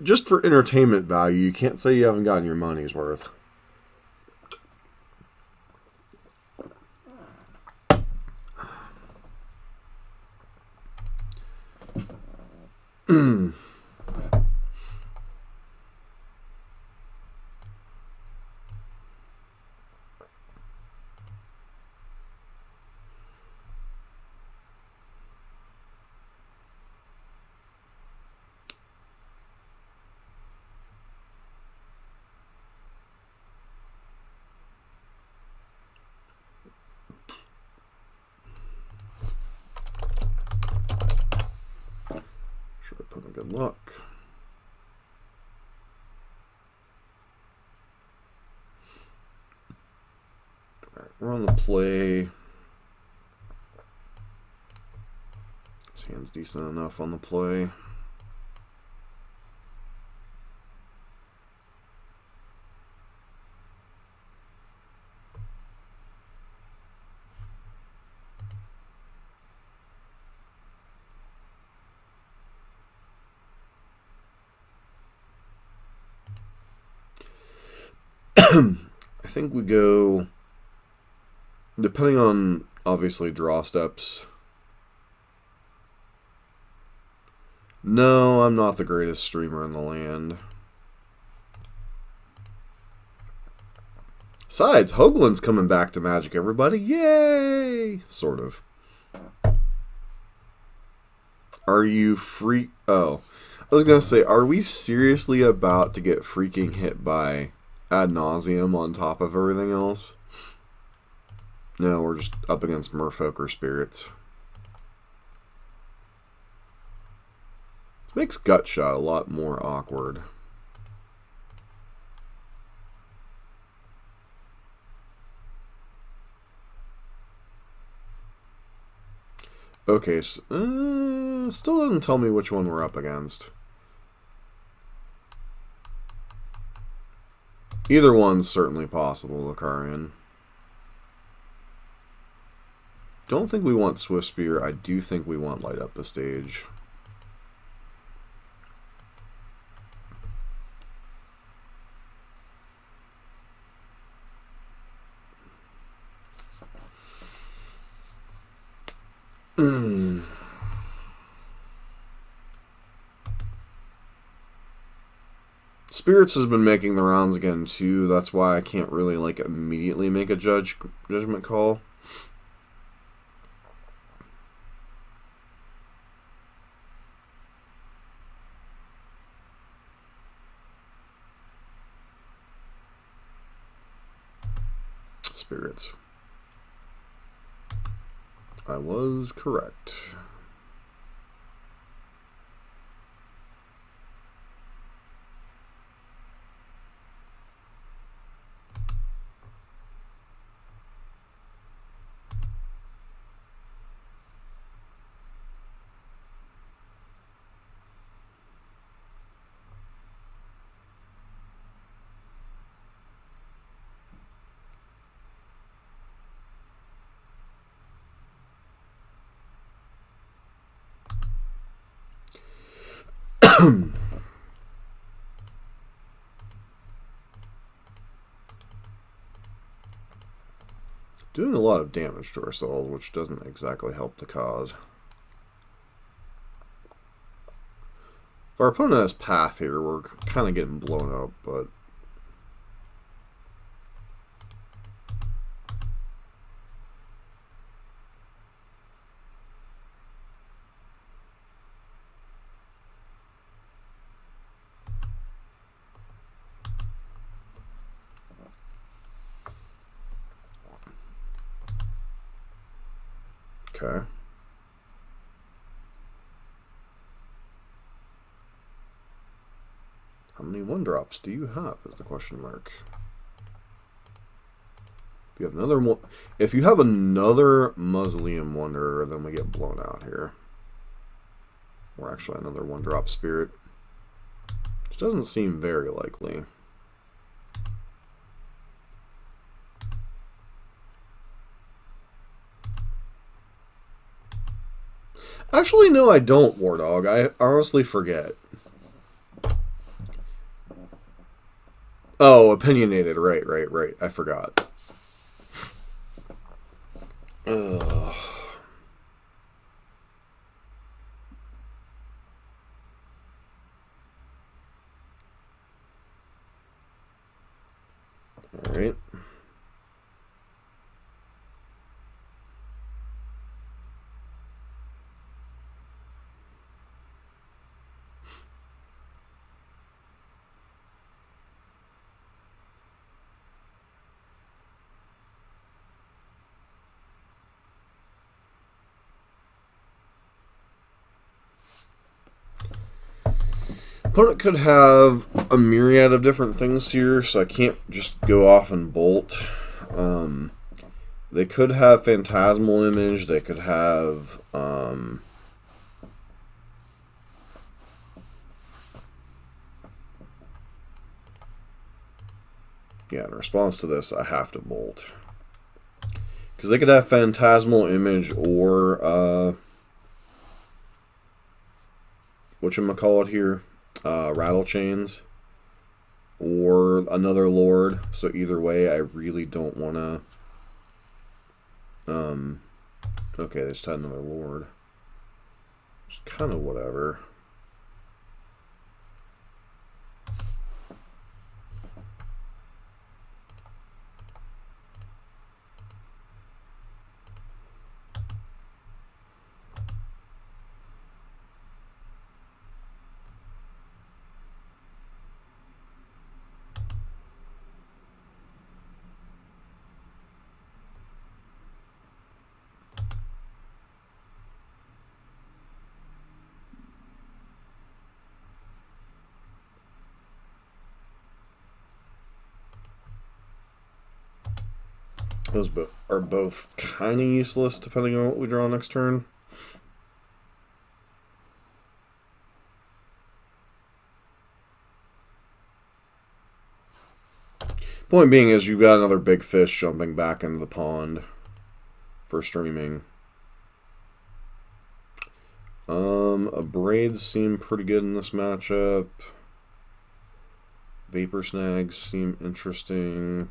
just for entertainment value, you can't say you haven't gotten your money's worth. luck. Alright, we're on the play. This hand's decent enough on the play. I think we go, depending on, obviously, draw steps. No, I'm not the greatest streamer in the land. Besides, Hoagland's coming back to Magic, everybody. Yay! Sort of. Are you free? Oh. I was going to say, are we seriously about to get freaking hit by ad nauseum on top of everything else? No, we're just up against Merfolk or Spirits. This makes Gutshot a lot more awkward. Okay, so, still doesn't tell me which one we're up against. Either one's certainly possible, Lucarian. Don't think we want Swift Spear. I do think we want Light Up the Stage. Spirits has been making the rounds again too. That's why I can't really like immediately make a judgment call. Spirits. I was correct. Doing a lot of damage to ourselves, which doesn't exactly help the cause. If our opponent has Path here, we're kind of getting blown up, but... Okay. How many 1-drops do you have is the question mark. If you have another if you have another Mausoleum Wanderer, then we get blown out here. Or actually another 1-drop Spirit. Which doesn't seem very likely. Actually, no, I don't, War Dog. I honestly forget. Oh, opinionated. Right. I forgot. Ugh. All right. Opponent could have a myriad of different things here, so I can't just go off and bolt. They could have Phantasmal Image. They could have... yeah, in response to this, I have to bolt. Because they could have Phantasmal Image or... whatchamacallit here? Rattle Chains. Or another Lord. So either way, I really don't want to... okay, they just had another Lord. It's kind of whatever. Those are both kind of useless depending on what we draw next turn. Point being is you've got another big fish jumping back into the pond for streaming. Abrades seem pretty good in this matchup. Vapor Snags seem interesting.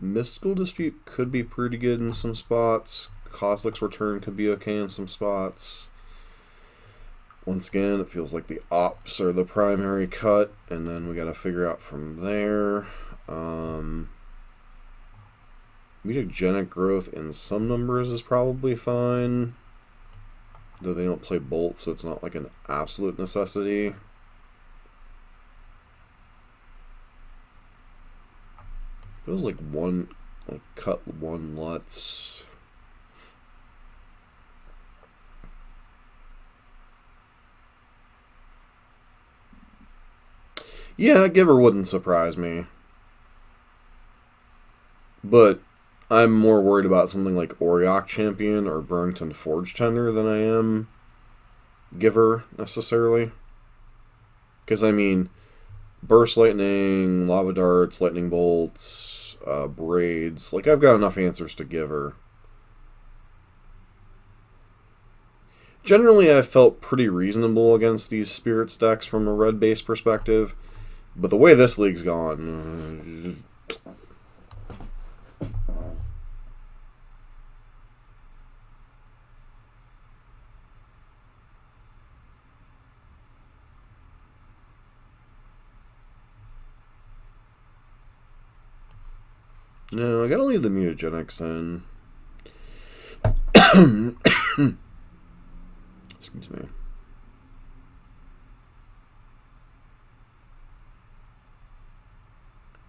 Mystical Dispute could be pretty good in some spots. Cosmic's Return could be okay in some spots. Once again, it feels like the ops are the primary cut, and then we got to figure out from there. Mutagenic Growth in some numbers is probably fine, though they don't play Bolt, so it's not like an absolute necessity. Feels like cut one Lutz. Yeah, Giver wouldn't surprise me. But I'm more worried about something like Auriok Champion or Burrington Forge Tender than I am Giver, necessarily. Because, I mean, Burst Lightning, Lava Darts, Lightning Bolts, Braids. Like, I've got enough answers to Giver. Generally, I've felt pretty reasonable against these Spirit stacks from a red-based perspective. But the way this league's gone... No, I gotta leave the mutagenics in. Excuse me.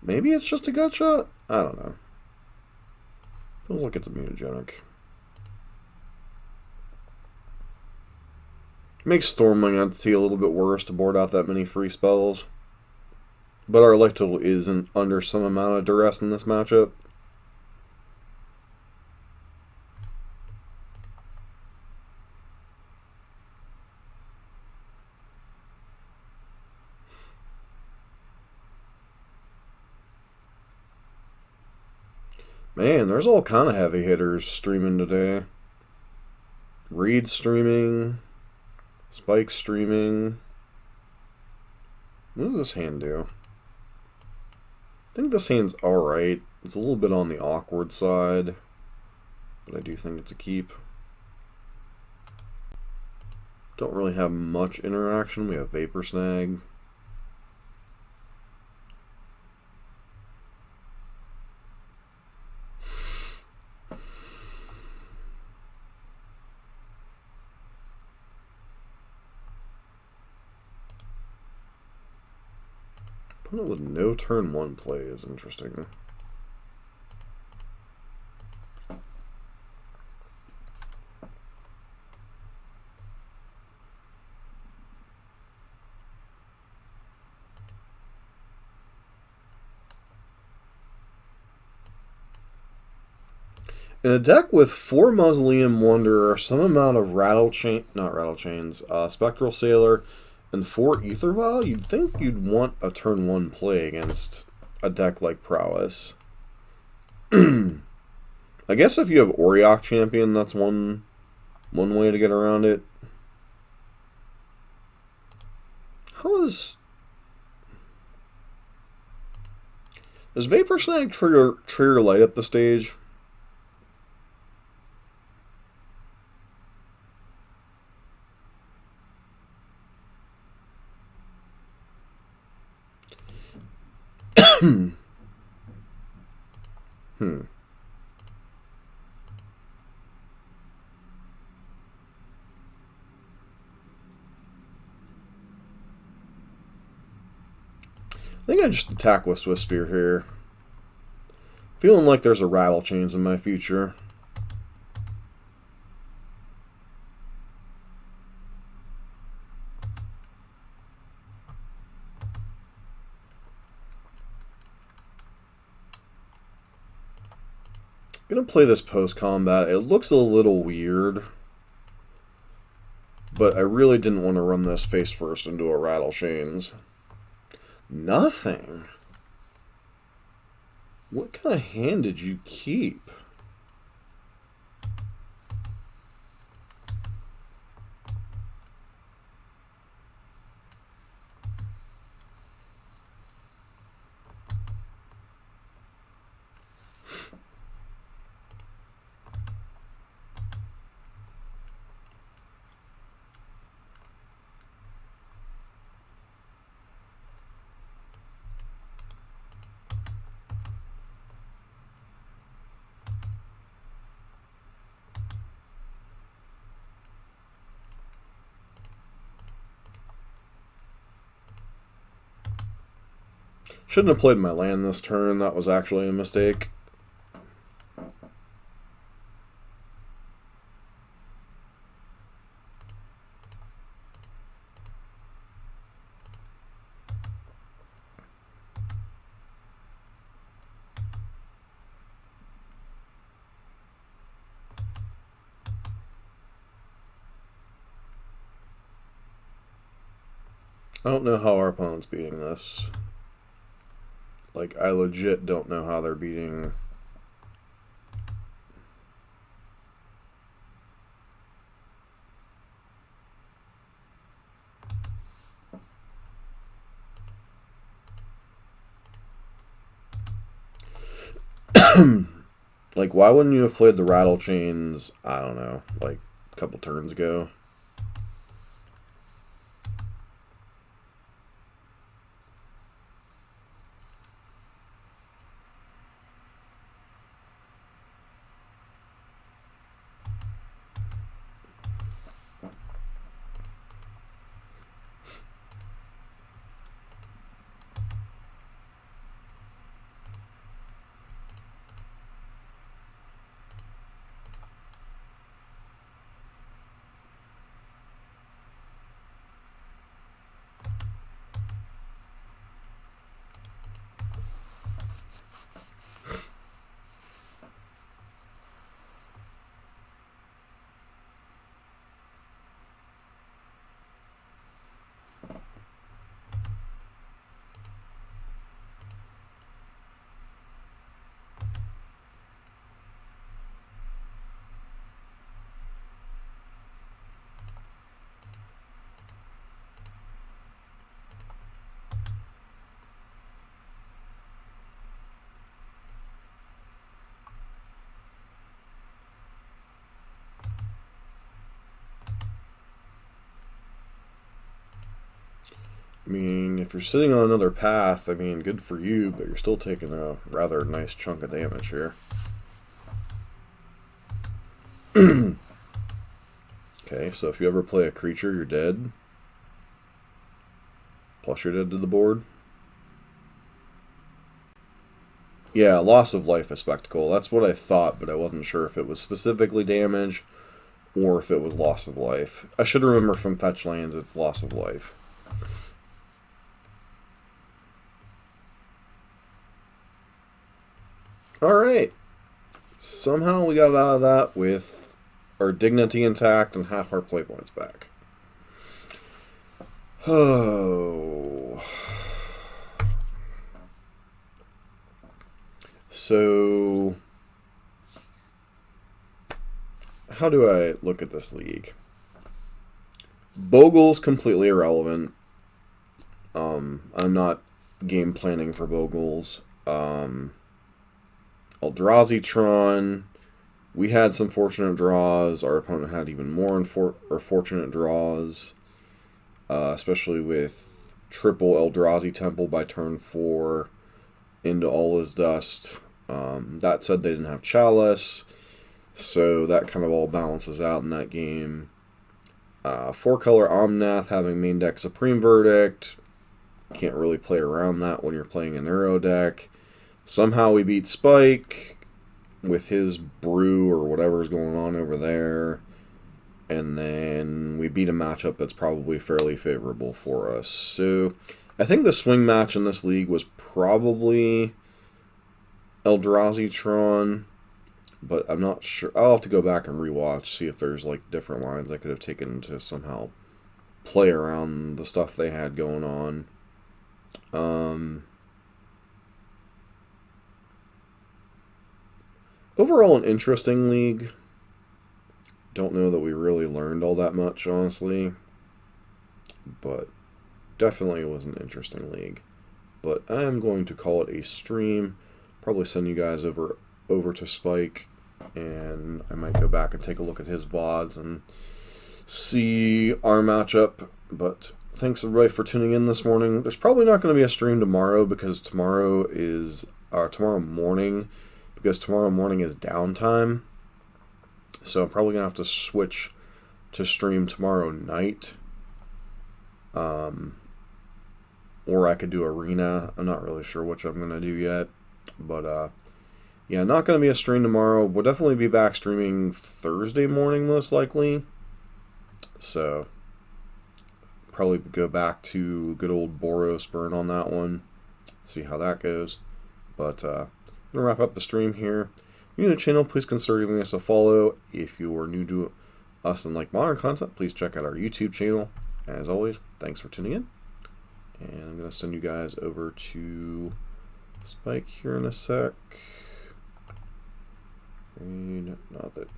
Maybe it's just a gut shot? I don't know. Feels like it's a mutagenic. Makes Stormwing Entity a little bit worse to board out that many free spells. But our Electro isn't under some amount of duress in this matchup. Man, there's all kind of heavy hitters streaming today. Reed streaming. Spike streaming. What does this hand do? I think this hand's alright. It's a little bit on the awkward side, but I do think it's a keep. Don't really have much interaction. We have Vapor Snag. Opponent with no turn one play is interesting. In a deck with 4 Mausoleum Wanderer, some amount of Spectral Sailor, and 4 Ether Vial, you'd think you'd want a turn 1 play against a deck like Prowess. I guess if you have Auriok Champion, that's one way to get around it. Does Vapor Snag trigger light at the stage? I think I just attack with Swift Spear here. Feeling like there's a Rattle Chains in my future. I'm gonna play this post-combat. It looks a little weird, but I really didn't want to run this face first into a Rattle Chains. Nothing? What kind of hand did you keep? Shouldn't have played my land this turn. That was actually a mistake. I don't know how our opponent's beating this. Like, I legit don't know how they're beating... Like, why wouldn't you have played the Rattle Chains, I don't know, like, a couple turns ago? I mean, if you're sitting on another path, I mean, good for you, but you're still taking a rather nice chunk of damage here. Okay, so if you ever play a creature, you're dead. Plus you're dead to the board. Yeah, loss of life is Spectacle. That's what I thought, but I wasn't sure if it was specifically damage or if it was loss of life. I should remember from fetch lands it's loss of life. Alright. somehow we got out of that with our dignity intact and half our play points back. Oh. So, how do I look at this league? Boggles completely irrelevant. I'm not game planning for Boggles. Eldrazi Tron. We had some fortunate draws. Our opponent had even more fortunate draws, especially with triple Eldrazi Temple by turn 4 into All Is Dust. That said, they didn't have Chalice, so that kind of all balances out in that game. 4-color Omnath having main deck Supreme Verdict. Can't really play around that when you're playing an Uro deck. Somehow we beat Spike with his brew or whatever's going on over there. And then we beat a matchup that's probably fairly favorable for us. So I think the swing match in this league was probably Eldrazi Tron, but I'm not sure. I'll have to go back and rewatch, see if there's like different lines I could have taken to somehow play around the stuff they had going on. Overall, an interesting league. Don't know that we really learned all that much, honestly, but definitely it was an interesting league. But I am going to call it a stream. Probably send you guys over to Spike, and I might go back and take a look at his VODs and see our matchup. But thanks everybody for tuning in this morning. There's probably not going to be a stream tomorrow because tomorrow morning is downtime. So I'm probably going to have to switch to stream tomorrow night. Or I could do Arena. I'm not really sure which I'm going to do yet. But, yeah, not going to be a stream tomorrow. We'll definitely be back streaming Thursday morning, most likely. So, probably go back to good old Boros burn on that one. See how that goes. But, I'm going to wrap up the stream here. If you're new to the channel, please consider giving us a follow. If you are new to us and like modern content, please check out our YouTube channel. As always, thanks for tuning in. And I'm going to send you guys over to Spike here in a sec. Not that.